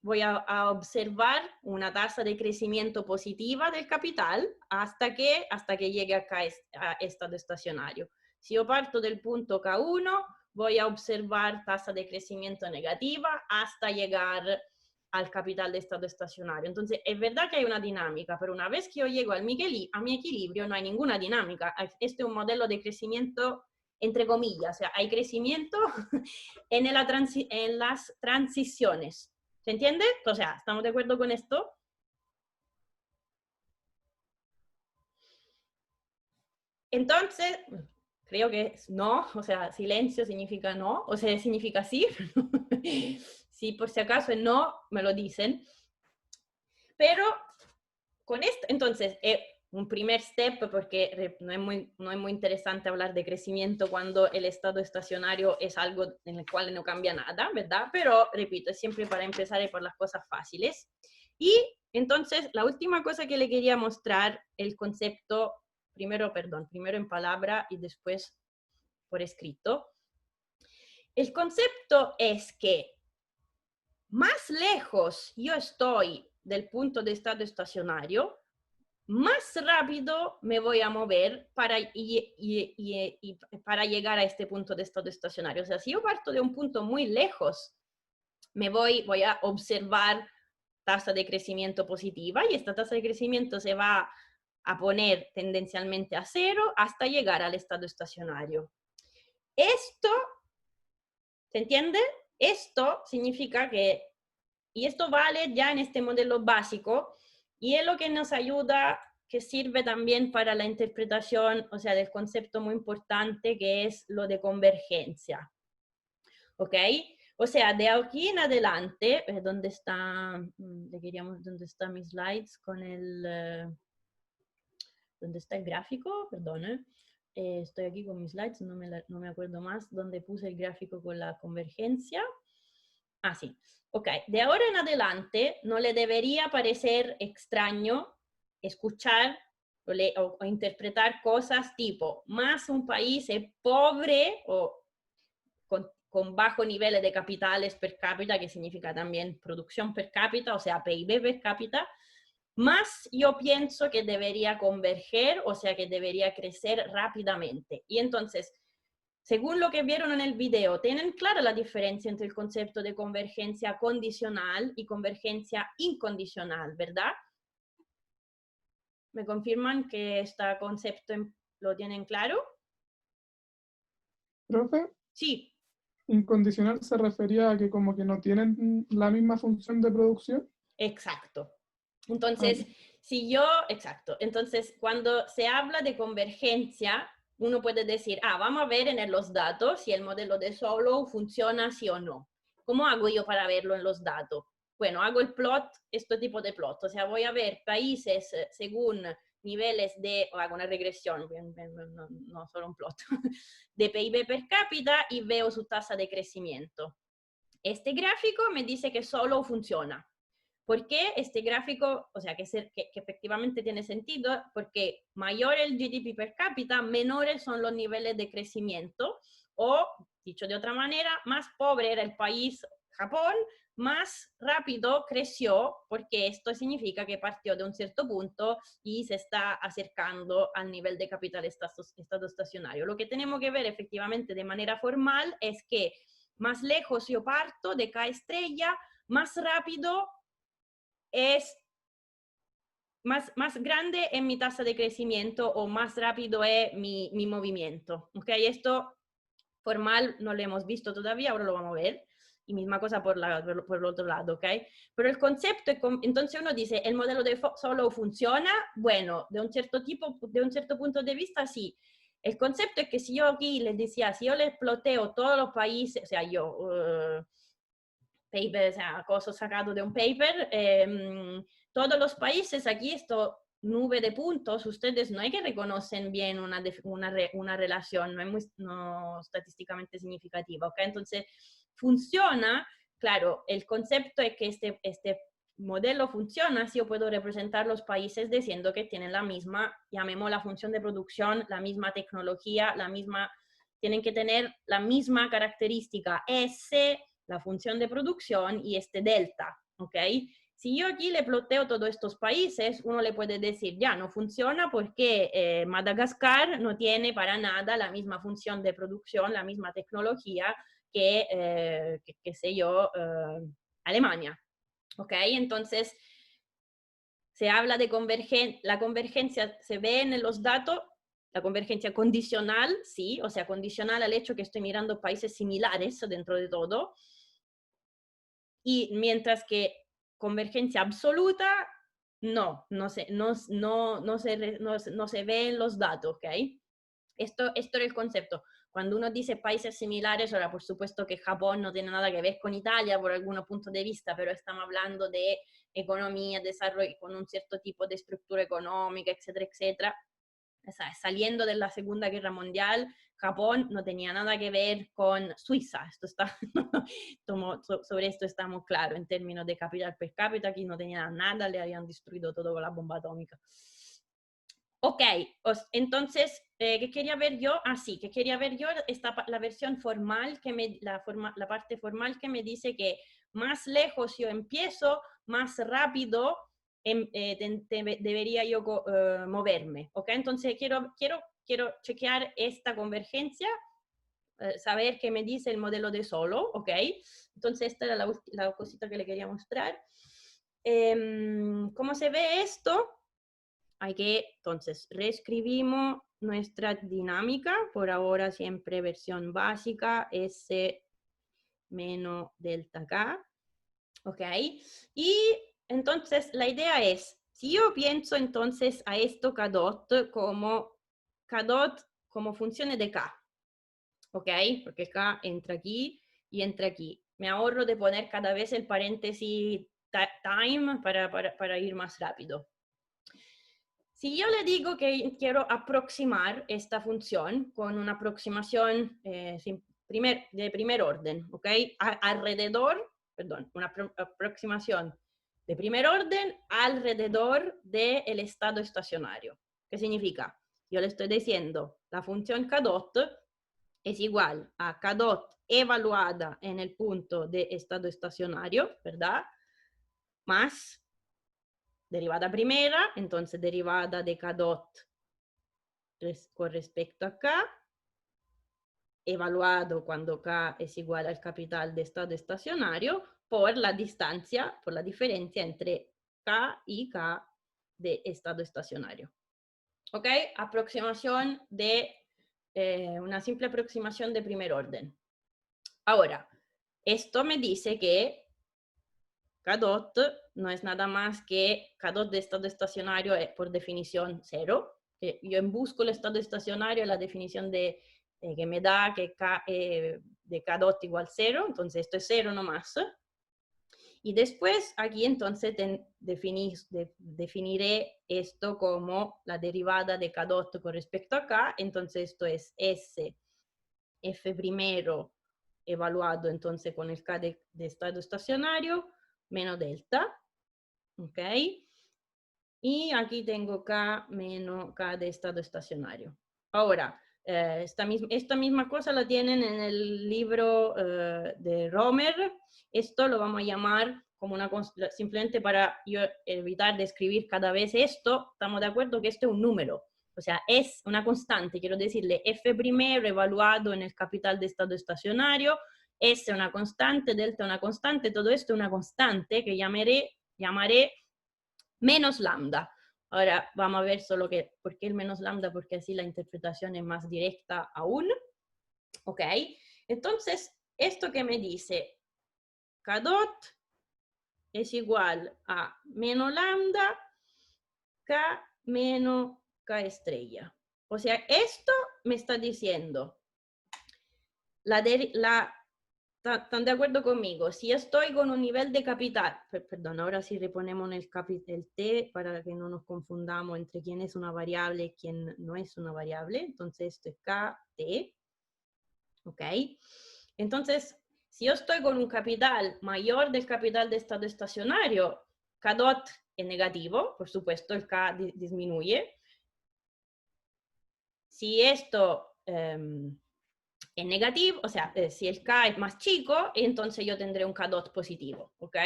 voy a observar una tasa de crecimiento positiva del capital hasta que llegue acá a estado estacionario. Si yo parto del punto K1, voy a observar tasa de crecimiento negativa hasta llegar al capital de estado estacionario. Entonces, es verdad que hay una dinámica, pero una vez que yo llego a mi equilibrio, no hay ninguna dinámica. Este es un modelo de crecimiento, entre comillas, o sea, hay crecimiento en las transiciones. ¿Se entiende? O sea, ¿estamos de acuerdo con esto? Entonces, creo que no, o sea, silencio significa no, o sea, significa sí. Si por si acaso es no, me lo dicen. Pero con esto, entonces, un primer step, porque no es muy interesante hablar de crecimiento cuando el estado estacionario es algo en el cual no cambia nada, ¿verdad? Pero, repito, es siempre para empezar y por las cosas fáciles. Y entonces, la última cosa que le quería mostrar, el concepto, primero en palabra y después por escrito. El concepto es que más lejos yo estoy del punto de estado estacionario, más rápido me voy a mover para llegar a este punto de estado estacionario. O sea, si yo parto de un punto muy lejos, voy a observar tasa de crecimiento positiva y esta tasa de crecimiento se va a poner tendencialmente a 0 hasta llegar al estado estacionario. Esto, ¿se entiende? Esto significa que, y esto vale ya en este modelo básico, y es lo que nos ayuda, que sirve también para la interpretación, o sea, del concepto muy importante que es lo de convergencia. ¿Ok? O sea, de aquí en adelante, ¿dónde están mis slides con ¿dónde está el gráfico? Perdón, estoy aquí con mis slides, no me acuerdo más dónde puse el gráfico con la convergencia. Ah, sí. Ok, de ahora en adelante no le debería parecer extraño escuchar o interpretar cosas tipo, más un país es pobre o con bajos niveles de capitales per cápita, que significa también producción per cápita, o sea, PIB per cápita, más yo pienso que debería converger, o sea, que debería crecer rápidamente. Y entonces, según lo que vieron en el video, tienen clara la diferencia entre el concepto de convergencia condicional y convergencia incondicional, ¿verdad? ¿Me confirman que este concepto lo tienen claro? Profe, Sí, incondicional se refería a que como que no tienen la misma función de producción. exacto. Ah, Entonces, exacto. Entonces, cuando se habla de convergencia, uno puede decir, vamos a ver en los datos si el modelo de Solow funciona sí o no. ¿Cómo hago yo para verlo en los datos? Bueno, hago el plot, este tipo de plot, o sea, voy a ver países según niveles o hago una regresión, no solo un plot, de PIB per cápita y veo su tasa de crecimiento. Este gráfico me dice que Solow funciona. ¿Por qué este gráfico? O sea, que efectivamente tiene sentido, porque mayor el GDP per cápita, menores son los niveles de crecimiento, o, dicho de otra manera, más pobre era el país, Japón, más rápido creció, porque esto significa que partió de un cierto punto y se está acercando al nivel de capital estado estacionario. Lo que tenemos que ver efectivamente de manera formal es que más lejos yo parto de cada estrella, más rápido es más grande es mi tasa de crecimiento o más rápido es mi movimiento. ¿Okay? Esto formal no lo hemos visto todavía, ahora lo vamos a ver. Y misma cosa por el otro lado, ¿ok? Pero el concepto, entonces uno dice, ¿el modelo de Solow funciona? Bueno, de un cierto punto de vista, sí. El concepto es que si yo aquí les decía, si yo les ploteo todos los países, o sea, paper, o sea, cosas sacadas de un paper, todos los países aquí, esto nube de puntos, ustedes no hay que reconocen bien una relación, no es muy no estadísticamente significativa, ¿ok? Entonces, funciona, claro, el concepto es que este modelo funciona si yo puedo representar los países diciendo que tienen la misma, llamemos la función de producción, la misma tecnología, tienen que tener la misma característica S, la función de producción y este delta, ¿ok? Si yo aquí le ploteo todos estos países, uno le puede decir, ya, no funciona porque Madagascar no tiene para nada la misma función de producción, la misma tecnología que sé yo, Alemania, ¿ok? Entonces, se habla de la convergencia se ve en los datos, la convergencia condicional, sí, o sea, condicional al hecho que estoy mirando países similares dentro de todo, y mientras que convergencia absoluta, no se ve en los datos, ¿ok? Esto era el concepto. Cuando uno dice países similares, ahora por supuesto que Japón no tiene nada que ver con Italia por algunos puntos de vista, pero estamos hablando de economía, desarrollo, con un cierto tipo de estructura económica, etcétera, etcétera. O sea, saliendo de la Segunda Guerra Mundial, Japón no tenía nada que ver con Suiza. Sobre esto estamos claros en términos de capital per cápita, aquí no tenían nada, le habían destruido todo con la bomba atómica. Ok, entonces, ¿qué quería ver yo? Sí, que quería ver yo la versión formal, la parte formal que me dice que más lejos yo empiezo, más rápido debería yo moverme, ¿ok? Entonces, quiero chequear esta convergencia, saber qué me dice el modelo de Solow, ¿ok? Entonces, esta era la cosita que le quería mostrar. ¿Cómo se ve esto? Entonces, reescribimos nuestra dinámica, por ahora siempre versión básica, S menos delta K, ¿ok? Y entonces la idea es, si yo pienso entonces a esto K dot como funciones de K, ¿ok? Porque K entra aquí y entra aquí. Me ahorro de poner cada vez el paréntesis time para ir más rápido. Si yo le digo que quiero aproximar esta función con una aproximación de primer orden, ¿ok? Una aproximación de primer orden alrededor del estado estacionario. ¿Qué significa? Yo le estoy diciendo, la función K dot es igual a K dot evaluada en el punto de estado estacionario, ¿verdad? Más derivada primera, entonces derivada de K dot con respecto a K, evaluado cuando K es igual al capital de estado estacionario por la distancia, por la diferencia entre K y K de estado estacionario. ¿Ok? Aproximación de, una simple aproximación de primer orden. Ahora, esto me dice que K dot no es nada más que K dot de estado estacionario es por definición cero. Yo busco el estado estacionario, la definición que me da que K, de K dot igual cero, entonces esto es cero nomás. Y después aquí entonces definiré esto como la derivada de K dot con respecto a K, entonces esto es S, F primero evaluado entonces con el K de estado estacionario, menos delta, ¿ok? Y aquí tengo K menos K de estado estacionario. Ahora, esta misma cosa la tienen en el libro de Romer. Esto lo vamos a llamar como simplemente para yo evitar de escribir cada vez esto, estamos de acuerdo que esto es un número. O sea, es una constante, quiero decirle F primero evaluado en el capital de estado estacionario, S una constante, delta una constante, todo esto es una constante que llamaré menos lambda. Ahora vamos a ver solo por qué el menos lambda, porque así la interpretación es más directa aún. ¿Ok? Entonces, esto que me dice K dot es igual a menos lambda K menos K estrella. O sea, esto me está diciendo, ¿están de acuerdo conmigo? Si estoy con un nivel de capital, perdón, ahora sí reponemos el T para que no nos confundamos entre quién es una variable y quién no es una variable. Entonces esto es KT. ¿Ok? Entonces, si yo estoy con un capital mayor del capital de estado estacionario, K dot es negativo, por supuesto el K disminuye. Si esto es negativo, o sea, si el K es más chico, entonces yo tendré un K dot positivo, ¿ok?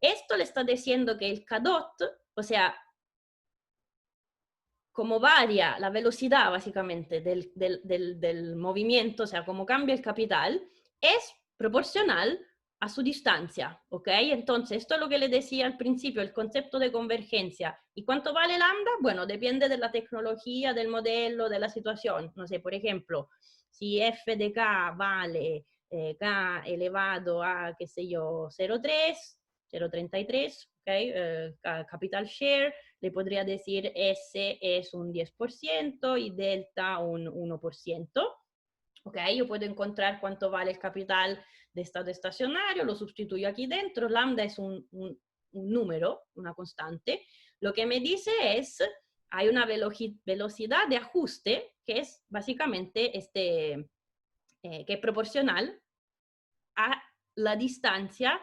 Esto le está diciendo que el K dot, o sea, como varía la velocidad básicamente del movimiento, o sea, como cambia el capital, es proporcional a su distancia, ¿ok? Entonces, esto es lo que le decía al principio, el concepto de convergencia. ¿Y cuánto vale lambda? Bueno, depende de la tecnología, del modelo, de la situación. No sé, por ejemplo, si f de k vale k elevado a, qué sé yo, 0,3, 0,33, ¿ok? Capital share, le podría decir S es un 10% y delta un 1%. ¿Ok? Yo puedo encontrar cuánto vale el capital de estado estacionario, lo sustituyo aquí dentro, lambda es un número, una constante. Lo que me dice es, hay una velocidad de ajuste que es básicamente que es proporcional a la distancia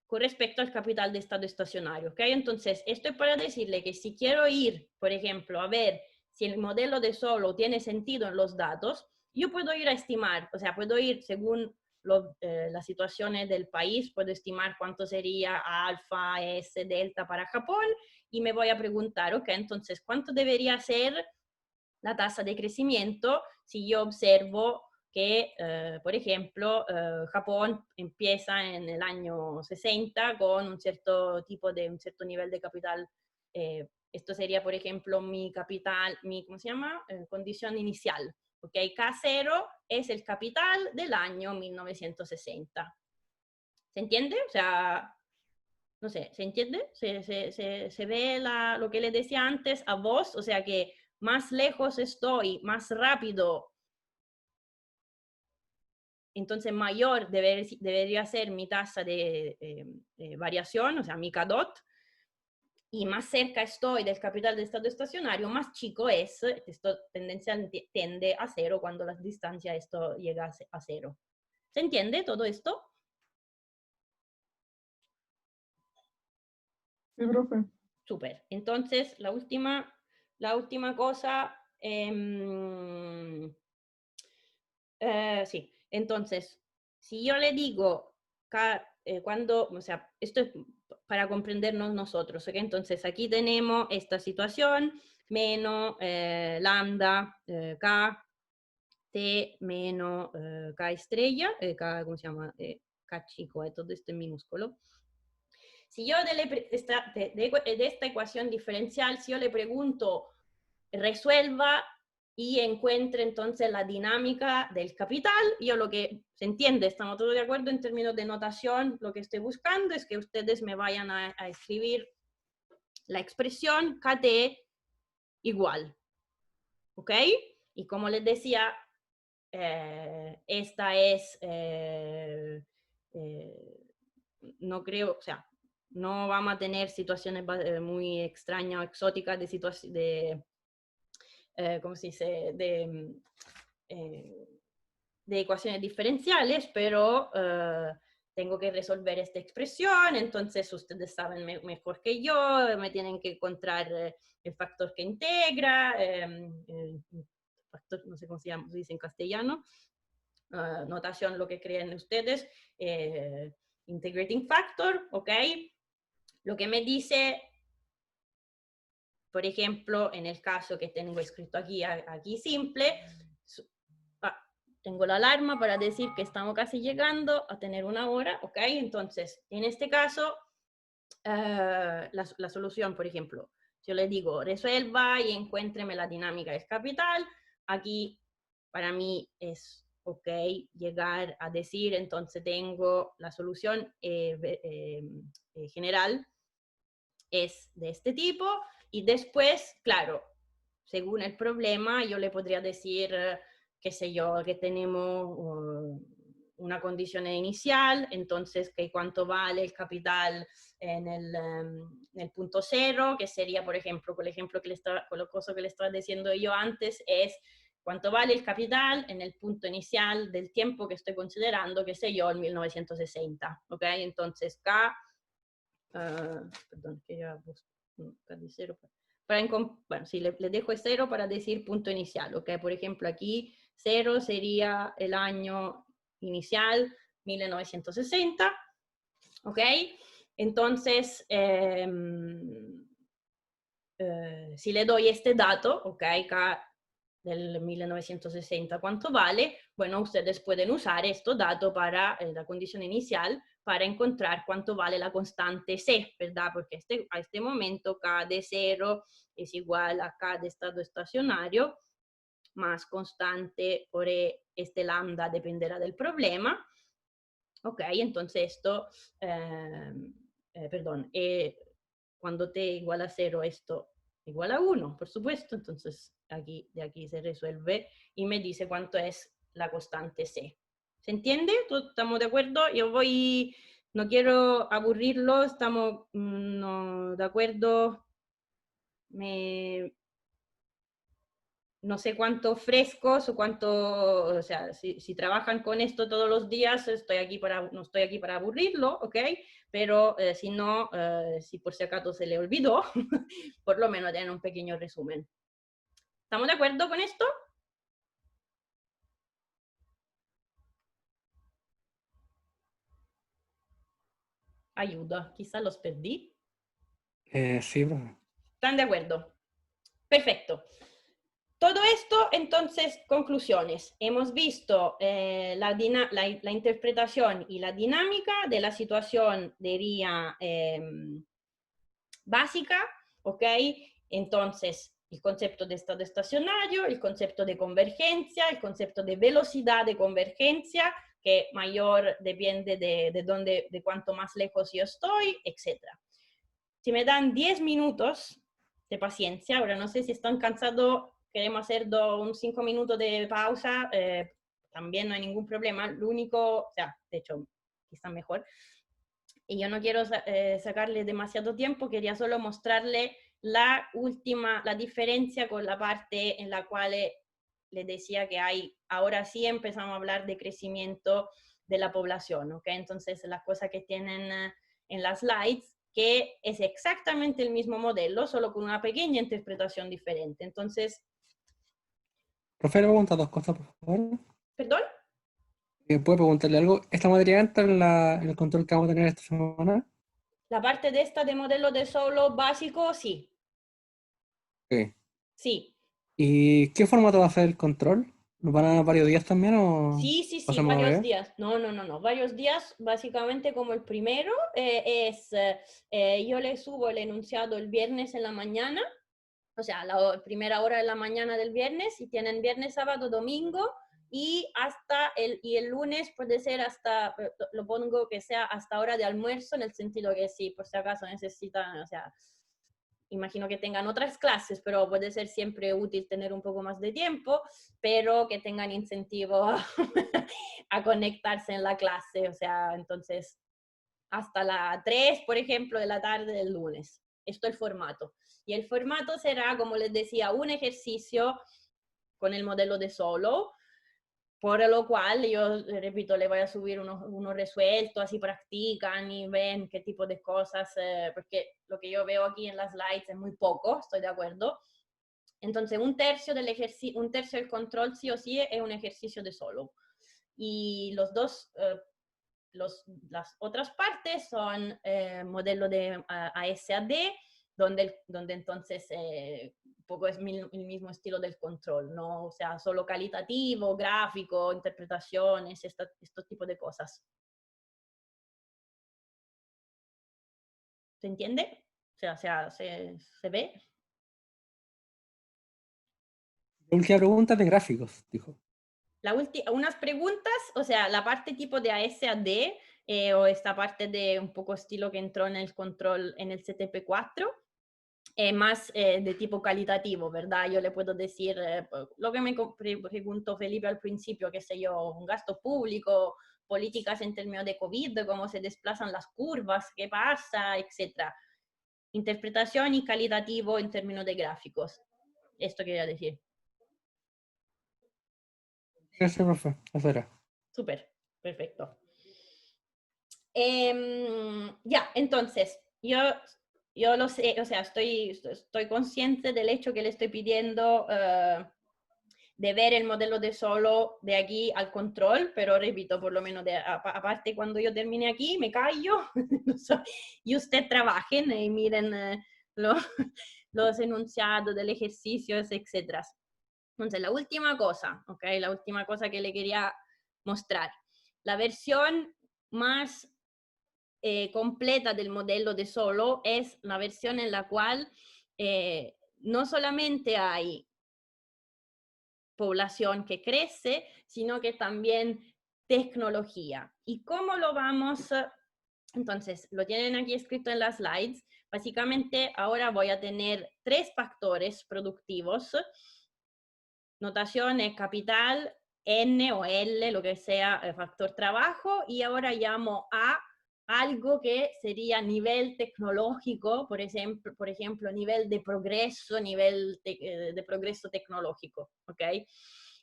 con respecto al capital de estado estacionario, ¿ok? Entonces, esto es para decirle que si quiero ir, por ejemplo, a ver si el modelo de solo tiene sentido en los datos, yo puedo ir a estimar, o sea, puedo ir según las situaciones del país, puedo estimar cuánto sería alfa, S, delta para Japón, y me voy a preguntar, ok, entonces, ¿cuánto debería ser la tasa de crecimiento si yo observo que, por ejemplo, Japón empieza en el año 60 con un cierto nivel de capital. Esto sería, por ejemplo, mi capital, ¿cómo se llama? Condición inicial. ¿Ok? K0 es el capital del año 1960. ¿Se entiende? O sea, no sé, ¿se entiende? ¿Se ve lo que les decía antes a vos? O sea que más lejos estoy, más rápido, entonces mayor debería ser mi tasa de variación, o sea, mi K dot, y más cerca estoy del capital de estado estacionario, más chico es, esto tendencialmente tiende a cero cuando la distancia esto llega a cero. ¿Se entiende todo esto? Sí, profe. Súper. Entonces, la última cosa, sí. Entonces, si yo le digo o sea, esto es para comprendernos nosotros, ¿ok? Entonces aquí tenemos esta situación, menos lambda, K, T menos K estrella, K, ¿cómo se llama? K chico, todo esto en minúsculo. Si yo de esta ecuación diferencial, si yo le pregunto, resuelva y encuentre entonces la dinámica del capital, yo lo que se entiende, estamos todos de acuerdo en términos de notación, lo que estoy buscando es que ustedes me vayan a escribir la expresión KT igual, ¿ok? Y como les decía, esta es, no creo, o sea, no vamos a tener situaciones muy extrañas o exóticas ¿cómo se dice? De ecuaciones diferenciales, pero tengo que resolver esta expresión, entonces ustedes saben mejor que yo, me tienen que encontrar el factor que integra, factor, no sé cómo se dice en castellano, notación lo que creen ustedes, integrating factor, ¿ok? Lo que me dice, por ejemplo, en el caso que tengo escrito aquí simple, tengo la alarma para decir que estamos casi llegando a tener una hora, ¿ok? Entonces, en este caso, la solución, por ejemplo, yo le digo, resuelva y encuéntreme la dinámica del capital, aquí para mí es ok llegar a decir, entonces tengo la solución general, es de este tipo, y después, claro, según el problema, yo le podría decir, qué sé yo, que tenemos una condición inicial, entonces que cuánto vale el capital en el punto cero, que sería, por ejemplo, con lo que le estaba diciendo yo antes, es cuánto vale el capital en el punto inicial del tiempo que estoy considerando, qué sé yo, en 1960, ¿ok? Entonces, K, perdón, que ya busco de cero. Bueno, si le dejo el 0 para decir punto inicial, ¿ok? Por ejemplo, aquí 0 sería el año inicial, 1960, ¿ok? Entonces, si le doy este dato, ¿ok? K del 1960, ¿cuánto vale? Bueno, ustedes pueden usar este dato para la condición inicial para encontrar cuánto vale la constante C, ¿verdad? Porque a este momento K de 0 es igual a K de estado estacionario más constante por este lambda dependerá del problema. Ok, entonces esto, perdón, cuando t igual a 0, esto igual a 1, por supuesto, entonces de aquí se resuelve y me dice cuánto es la constante C. ¿Se entiende? ¿Estamos de acuerdo? No quiero aburrirlo, estamos no, de acuerdo. No sé cuántos frescos o sea, si trabajan con esto todos los días, no estoy aquí para aburrirlo, ¿ok? Pero si no, si por si acaso se le olvidó, por lo menos tienen un pequeño resumen. ¿Estamos de acuerdo con esto? Ayuda, quizás los perdí. Sí, profe. ¿Están de acuerdo? Perfecto. Todo esto, entonces, conclusiones. Hemos visto la interpretación y la dinámica de la situación de vía básica, ¿ok? Entonces, el concepto de estado estacionario, el concepto de convergencia, el concepto de velocidad de convergencia, que mayor depende de cuánto más lejos yo estoy, etc. Si me dan 10 minutos de paciencia, ahora no sé si están cansados, queremos hacer un 5 minutos de pausa, también no hay ningún problema, lo único, o sea, de hecho, quizá mejor, y yo no quiero sacarle demasiado tiempo, quería solo mostrarle la diferencia con la parte en la cual les decía que ahora sí empezamos a hablar de crecimiento de la población, ¿ok? Entonces, las cosas que tienen en las slides, que es exactamente el mismo modelo, solo con una pequeña interpretación diferente. Entonces... Profe, le pregunto dos cosas, por favor. ¿Perdón? ¿Puedo preguntarle algo? ¿Esta materia entra en el control que vamos a tener esta semana? La parte de esta de modelo de solo básico, sí, Ok. sí. ¿Y qué formato va a ser el control? ¿Nos van a dar varios días también o Sí, sí, va a sí, ser más varios breve? días. No, no, no, no, varios días, básicamente como el primero yo le subo el enunciado el viernes en la mañana, o sea, la primera hora de la mañana del viernes, y tienen viernes, sábado, domingo, y el lunes puede ser hasta, lo pongo que sea hasta hora de almuerzo, en el sentido que sí, por si acaso necesitan, o sea, imagino que tengan otras clases, pero puede ser siempre útil tener un poco más de tiempo, pero que tengan incentivo a conectarse en la clase, o sea, entonces hasta las 3, por ejemplo, de la tarde del lunes. Esto es el formato. Y el formato será, como les decía, un ejercicio con el modelo de solo, por lo cual yo, repito, le voy a subir uno resuelto, así practican y ven qué tipo de cosas, porque lo que yo veo aquí en las slides es muy poco, estoy de acuerdo. Entonces, un tercio del control sí o sí es un ejercicio de solo. Y las otras partes son modelo de ASAD, donde entonces un poco es el mismo estilo del control, ¿no? O sea, solo calitativo, gráfico, interpretaciones, estos tipos de cosas. ¿Se entiende? O sea, ¿se ve? La última pregunta es de gráficos, dijo. Unas preguntas, o sea, la parte tipo de ASAD o esta parte de un poco estilo que entró en el control en el CTP4, más de tipo calitativo, ¿verdad? Yo le puedo decir lo que me preguntó Felipe al principio, qué sé yo, un gasto público, políticas en términos de COVID, cómo se desplazan las curvas, qué pasa, etc. Interpretación y calitativo en términos de gráficos. Esto quería decir. Gracias, profe. Eso era. Súper, perfecto. Ya, entonces, yo lo sé, o sea, estoy consciente del hecho que le estoy pidiendo de ver el modelo de solo de aquí al control, pero repito, por lo menos aparte cuando yo termine aquí, me callo y usted trabajen y miren los enunciados del ejercicio, etc. Entonces, la última cosa, ¿ok? La última cosa que le quería mostrar. La versión más completa del modelo de solo es la versión en la cual no solamente hay población que crece, sino que también tecnología. ¿Y cómo lo vamos? Entonces, lo tienen aquí escrito en las slides. Básicamente, ahora voy a tener 3 factores productivos. Notación es capital, N o L, lo que sea, factor trabajo, y ahora llamo a algo que sería nivel tecnológico, por ejemplo nivel de progreso, nivel de progreso tecnológico, ¿ok?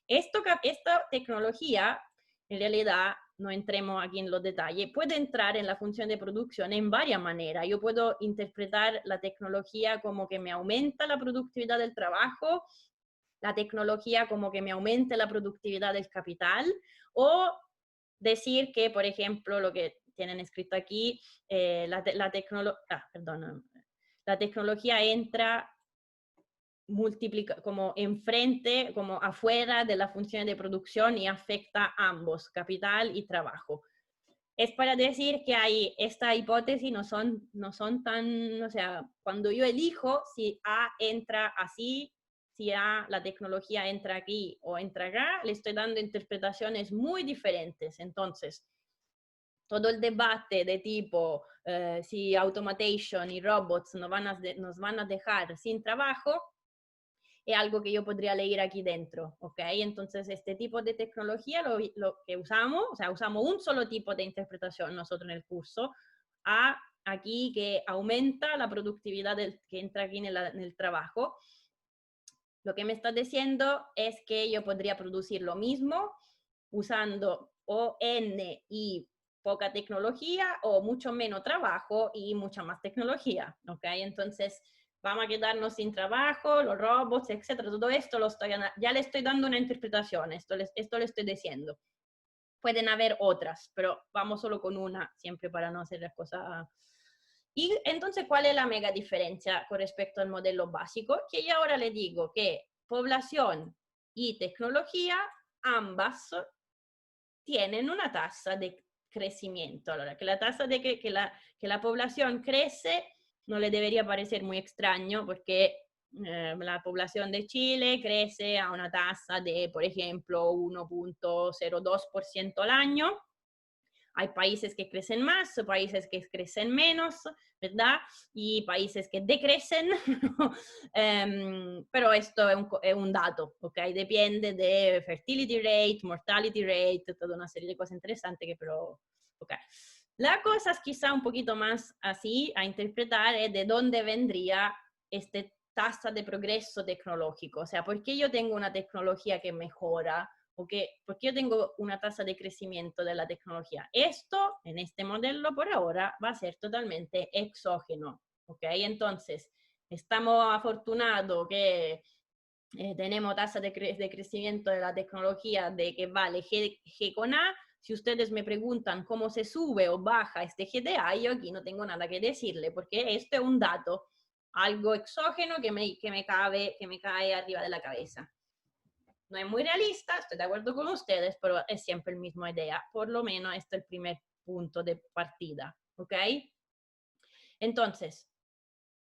Esta tecnología, en realidad, no entremos aquí en los detalles, puede entrar en la función de producción en varias maneras. Yo puedo interpretar la tecnología como que me aumenta la productividad del trabajo, la tecnología como que me aumente la productividad del capital, o decir que, por ejemplo, lo que tienen escrito aquí, la tecnología entra como enfrente, como afuera de la función de producción y afecta a ambos, capital y trabajo. Es para decir que hay esta hipótesis no son tan, o sea, cuando yo elijo si A entra así, si A, la tecnología entra aquí o entra acá, le estoy dando interpretaciones muy diferentes. Entonces, todo el debate de tipo si automation y robots nos van a dejar sin trabajo, es algo que yo podría leer aquí dentro, ¿ok? Entonces, este tipo de tecnología lo que usamos, o sea, usamos un solo tipo de interpretación nosotros en el curso, aquí que aumenta la productividad que entra aquí en el trabajo. Lo que me está diciendo es que yo podría producir lo mismo usando o N y poca tecnología o mucho menos trabajo y mucha más tecnología, ¿ok? Entonces, vamos a quedarnos sin trabajo, los robots, etcétera. Todo esto ya le estoy dando una interpretación, esto le estoy diciendo. pueden haber otras, pero vamos solo con una, siempre para no hacer las cosas. Y entonces, ¿cuál es la mega diferencia con respecto al modelo básico? Que yo ahora le digo que población y tecnología, ambas tienen una tasa de crecimiento. Allora, que la tasa de que la población crece no le debería parecer muy extraño porque la población de Chile crece a una tasa de, por ejemplo, 1.02% al año. Hay países que crecen más, países que crecen menos, ¿verdad? Y países que decrecen, pero esto es un dato, ¿ok? Depende de fertility rate, mortality rate, toda una serie de cosas interesantes que pero, ¿ok? La cosa es quizá un poquito más así a interpretar es de dónde vendría esta tasa de progreso tecnológico, o sea, ¿por qué yo tengo una tecnología que mejora? Porque yo tengo una tasa de crecimiento de la tecnología. Esto, en este modelo por ahora, va a ser totalmente exógeno, ¿ok? Entonces, estamos afortunados que tenemos tasa de crecimiento de la tecnología de que vale G con A. Si ustedes me preguntan cómo se sube o baja este GDA, yo aquí no tengo nada que decirle, porque esto es un dato, algo exógeno que me cae arriba de la cabeza. No es muy realista, estoy de acuerdo con ustedes, pero es siempre la misma idea. Por lo menos este es el primer punto de partida, ¿ok? Entonces,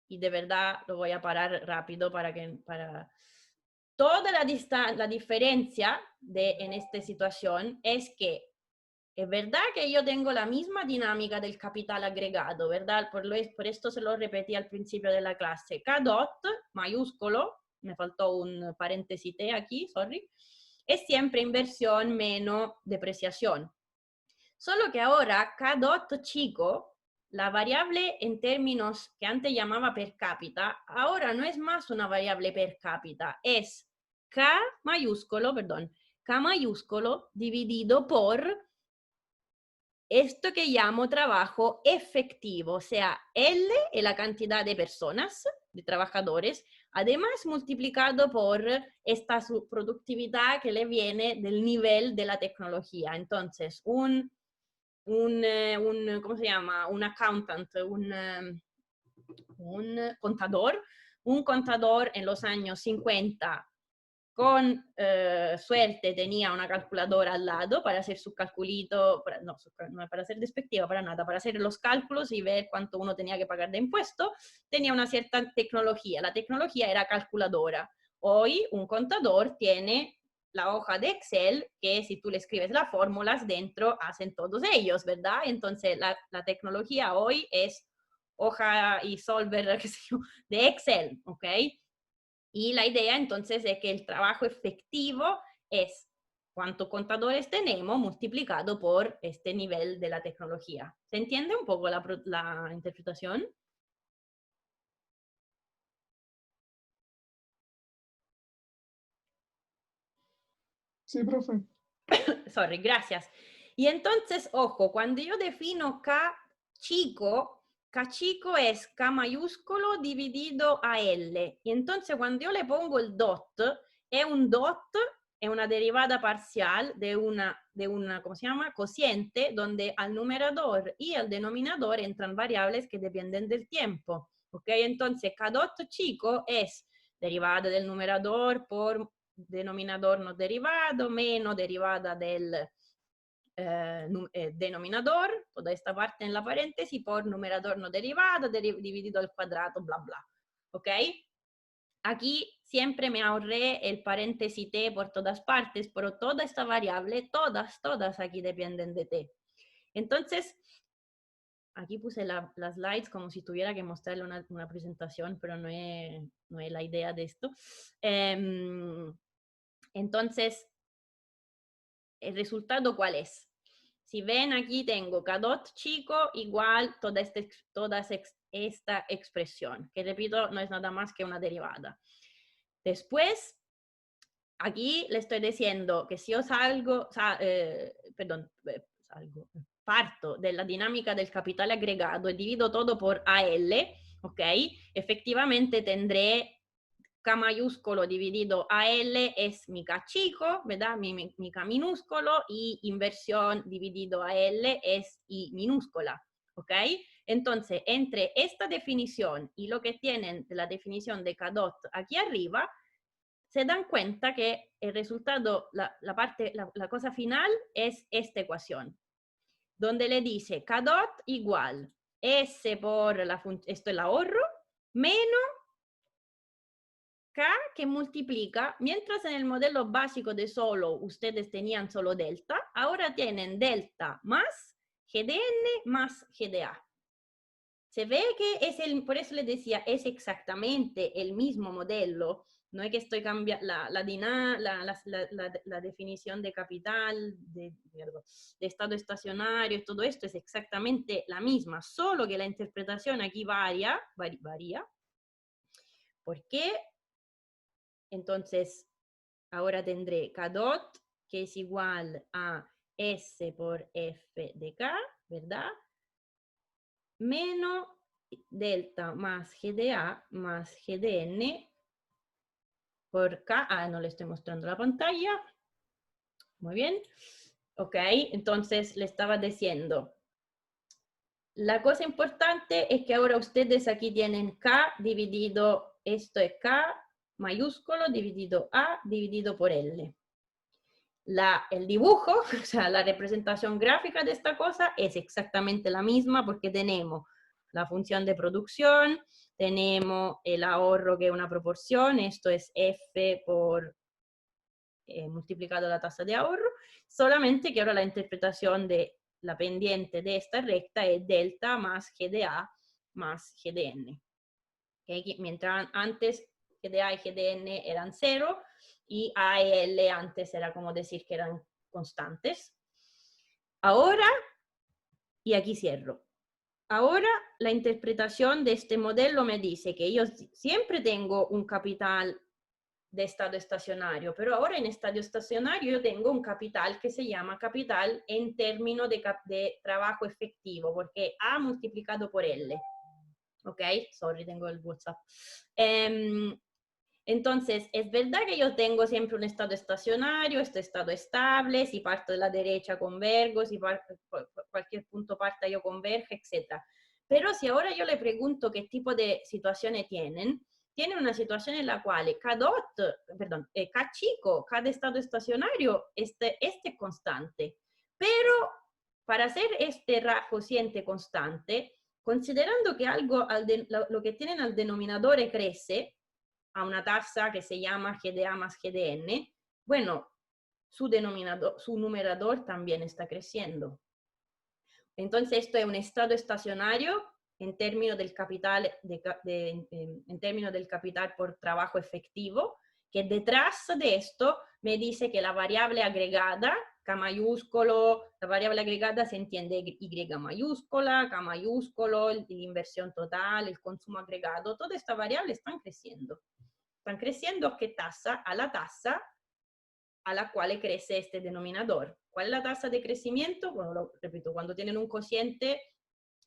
y de verdad lo voy a parar rápido para toda la diferencia en esta situación es que es verdad que yo tengo la misma dinámica del capital agregado, ¿verdad? Por esto se lo repetí al principio de la clase. K dot mayúsculo, me faltó un paréntesis T aquí, sorry, es siempre inversión menos depreciación. Solo que ahora K dot chico, la variable en términos que antes llamaba per cápita, ahora no es más una variable per cápita, es K mayúsculo dividido por esto que llamo trabajo efectivo, o sea, L es la cantidad de personas, de trabajadores, además multiplicado por esta productividad que le viene del nivel de la tecnología. Entonces, ¿cómo se llama? Un accountant, un contador en los años 50 con suerte tenía una calculadora al lado para hacer su calculito, no para ser despectiva para nada, para hacer los cálculos y ver cuánto uno tenía que pagar de impuesto, tenía una cierta tecnología. La tecnología era calculadora. Hoy un contador tiene la hoja de Excel que si tú le escribes las fórmulas dentro hacen todos ellos, ¿verdad? Entonces la tecnología hoy es hoja y solver de Excel, ¿ok? Y la idea entonces es que el trabajo efectivo es cuántos contadores tenemos multiplicado por este nivel de la tecnología. ¿Se entiende un poco la interpretación? Sí, profe. Sorry, gracias. Y entonces, ojo, cuando yo defino K chico es K mayúsculo dividido a L. Y entonces cuando yo le pongo el dot, es una derivada parcial de una, ¿cómo se llama? Cociente, donde al numerador y al denominador entran variables que dependen del tiempo. ¿Ok? Entonces, K dot chico es derivada del numerador por denominador no derivado, menos derivada del denominador, toda esta parte en la paréntesis, por numerador no derivado, dividido al cuadrado, bla, bla. ¿Ok? Aquí siempre me ahorré el paréntesis t por todas partes, pero toda esta variable, todas aquí dependen de t. Entonces, aquí puse las slides como si tuviera que mostrarle una presentación, pero no es la idea de esto. Entonces, ¿el resultado cuál es? Si ven aquí tengo K dot chico igual toda esta expresión, que repito, no es nada más que una derivada. Después, aquí le estoy diciendo que si yo parto de la dinámica del capital agregado y divido todo por AL, ¿ok? Efectivamente tendré K mayúsculo dividido AL es mi K chico, ¿verdad? Mi K minúsculo, y inversión dividido AL es I minúscula, ¿ok? Entonces, entre esta definición y lo que tienen de la definición de K dot aquí arriba, se dan cuenta que el resultado, la cosa final es esta ecuación, donde le dice K dot igual S por esto es el ahorro, menos K que multiplica, mientras en el modelo básico de solo ustedes tenían solo delta, ahora tienen delta más GDN más GDA. Se ve que es por eso les decía, es exactamente el mismo modelo. No es que estoy cambiando la definición de capital, de estado estacionario, todo esto es exactamente la misma, solo que la interpretación aquí varía. ¿Por qué? Entonces, ahora tendré K dot, que es igual a S por F de K, ¿verdad? Menos delta más GDA más GDN por K. Ah, no le estoy mostrando la pantalla. Muy bien. Ok, entonces le estaba diciendo. La cosa importante es que ahora ustedes aquí tienen K dividido, esto es K mayúsculo dividido A dividido por L. El dibujo, o sea, la representación gráfica de esta cosa es exactamente la misma porque tenemos la función de producción, tenemos el ahorro que es una proporción, esto es F por multiplicado la tasa de ahorro, solamente que ahora la interpretación de la pendiente de esta recta es delta más GDA más GDN. ¿Okay? Mientras antes GDA y GDN eran 0 y A y L antes era como decir que eran constantes. Ahora, y aquí cierro. Ahora la interpretación de este modelo me dice que yo siempre tengo un capital de estado estacionario, pero ahora en estado estacionario yo tengo un capital que se llama capital en términos de trabajo efectivo, porque A multiplicado por L. ¿Ok? Sorry, tengo el WhatsApp. Entonces, es verdad que yo tengo siempre un estado estacionario, este estado estable, si parto de la derecha convergo, si cualquier punto parta yo converge, etc. Pero si ahora yo le pregunto qué tipo de situaciones tienen una situación en la cual K chico, K de estado estacionario, este es constante. Pero para hacer este cociente constante, considerando que algo, lo que tienen al denominador crece a una tasa que se llama GDA más GDN, bueno, su numerador también está creciendo. Entonces, esto es un estado estacionario en términos del capital, en términos del capital por trabajo efectivo, que detrás de esto me dice que la variable agregada, K mayúsculo, la variable agregada se entiende Y mayúscula, K mayúsculo, la inversión total, el consumo agregado, todas estas variables están creciendo. Están creciendo a qué tasa? A la tasa a la cual crece este denominador. ¿Cuál es la tasa de crecimiento? Bueno, lo repito, cuando tienen un cociente,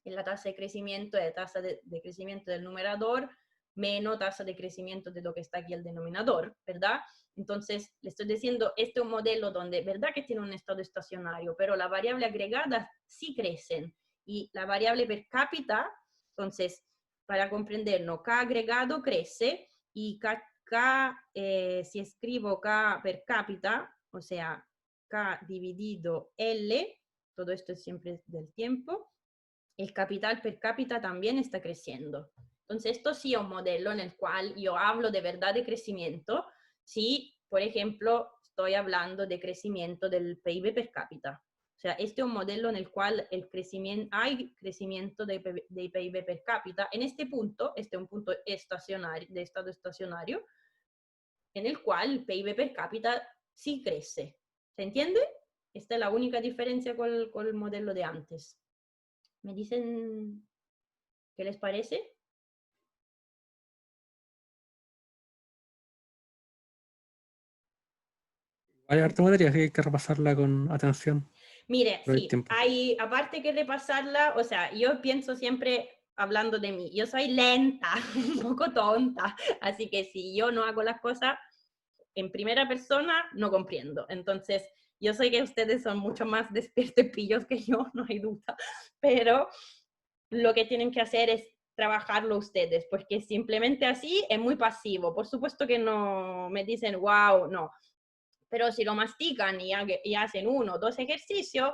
la tasa de crecimiento es tasa de crecimiento del numerador menos tasa de crecimiento de lo que está aquí el denominador, ¿verdad? Entonces, le estoy diciendo, este es un modelo donde, ¿verdad que tiene un estado estacionario? Pero la variable agregada sí crecen. Y la variable per cápita, entonces, para comprendernos, K agregado crece y si escribo K per cápita, o sea, K dividido L, todo esto es siempre del tiempo, el capital per cápita también está creciendo. Entonces, esto sí es un modelo en el cual yo hablo de verdad de crecimiento, si, por ejemplo, estoy hablando de crecimiento del PIB per cápita. O sea, este es un modelo en el cual hay crecimiento de PIB per cápita. En este punto, este es un punto estacionario, de estado estacionario, en el cual el PIB per cápita sí crece. ¿Se entiende? Esta es la única diferencia con el modelo de antes. ¿Me dicen qué les parece? Hay harta materia, así que hay que repasarla con atención Mire, por el sí, tiempo. hay, aparte que repasarla, o sea, yo pienso siempre, hablando de mí. Yo soy lenta, un poco tonta, así que si yo no hago las cosas en primera persona, no comprendo. Entonces, yo sé que ustedes son mucho más despiertos y pillos que yo, no hay duda, pero lo que tienen que hacer es trabajarlo ustedes, porque simplemente así es muy pasivo. Por supuesto que no me dicen, wow, no, pero si lo mastican y hacen 1 o 2 ejercicios,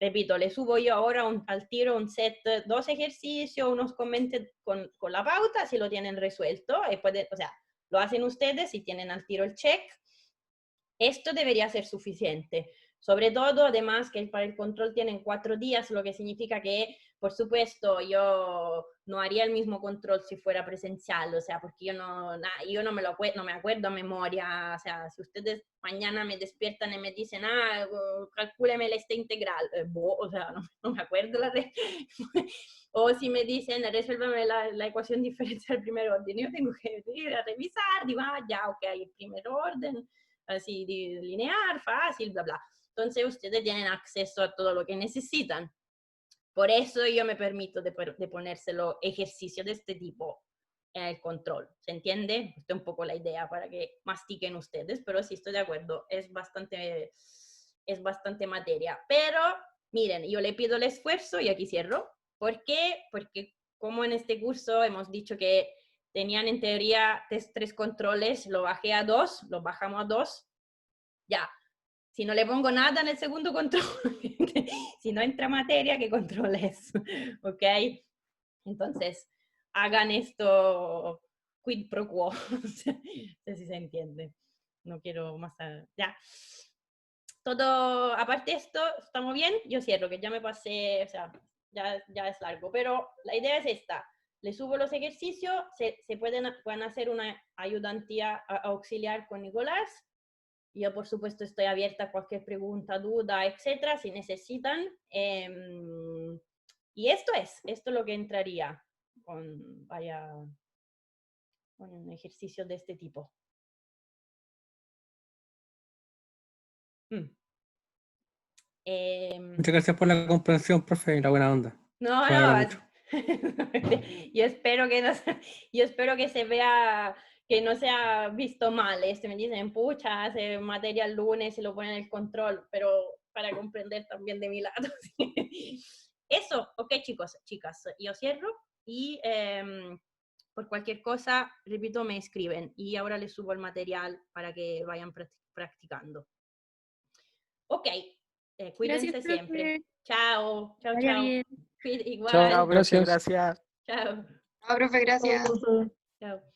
repito, le subo yo ahora al tiro un set, 2 ejercicios, unos comentarios con la pauta, si lo tienen resuelto, y o sea, lo hacen ustedes y tienen al tiro el check. Esto debería ser suficiente. Sobre todo, además, que para el control tienen 4 días, lo que significa que, por supuesto, yo no haría el mismo control si fuera presencial, o sea, porque yo no me acuerdo a memoria, o sea, si ustedes mañana me despiertan y me dicen, calcúleme este integral, o sea, no me acuerdo o si me dicen, resuélvame la ecuación diferencial del primer orden, yo tengo que ir a revisar, digo, ya, ok, el primer orden, así lineal, fácil, bla, bla. Entonces ustedes tienen acceso a todo lo que necesitan. Por eso yo me permito de ponérselo ejercicio de este tipo en el control. ¿Se entiende? Esta es un poco la idea para que mastiquen ustedes, pero sí estoy de acuerdo, es bastante materia. Pero miren, yo le pido el esfuerzo y aquí cierro. ¿Por qué? Porque como en este curso hemos dicho que tenían en teoría 3 controles, lo bajé a 2, lo bajamos a 2, ya. Si no le pongo nada en el segundo control, si no entra materia, ¿qué control es? ¿Ok? Entonces, hagan esto quid pro quo. No sé si se entiende. No quiero más. Ya. Todo, aparte de esto, ¿estamos bien? Yo cierro, que ya me pasé, o sea, ya es largo. Pero la idea es esta. Le subo los ejercicios, pueden hacer una ayudantía auxiliar con Nicolás. Yo, por supuesto, estoy abierta a cualquier pregunta, duda, etcétera, si necesitan. Y esto es lo que entraría con un ejercicio de este tipo. Muchas gracias por la comprensión, profe, y la buena onda. No, Me alegra mucho. yo espero que se vea, que no sea visto mal. Me dicen, pucha, hace materia el lunes y lo ponen en el control, pero para comprender también de mi lado. Eso, ok, chicos, chicas, yo cierro y por cualquier cosa, repito, me escriben y ahora les subo el material para que vayan practicando. Ok, cuídense Gracias, siempre. profe. Chao, chao, Vaya chao. bien. Igual. Chao, Chao, profe, gracias. gracias. Chao. Chao, profe, gracias. Chao, profe. Chao.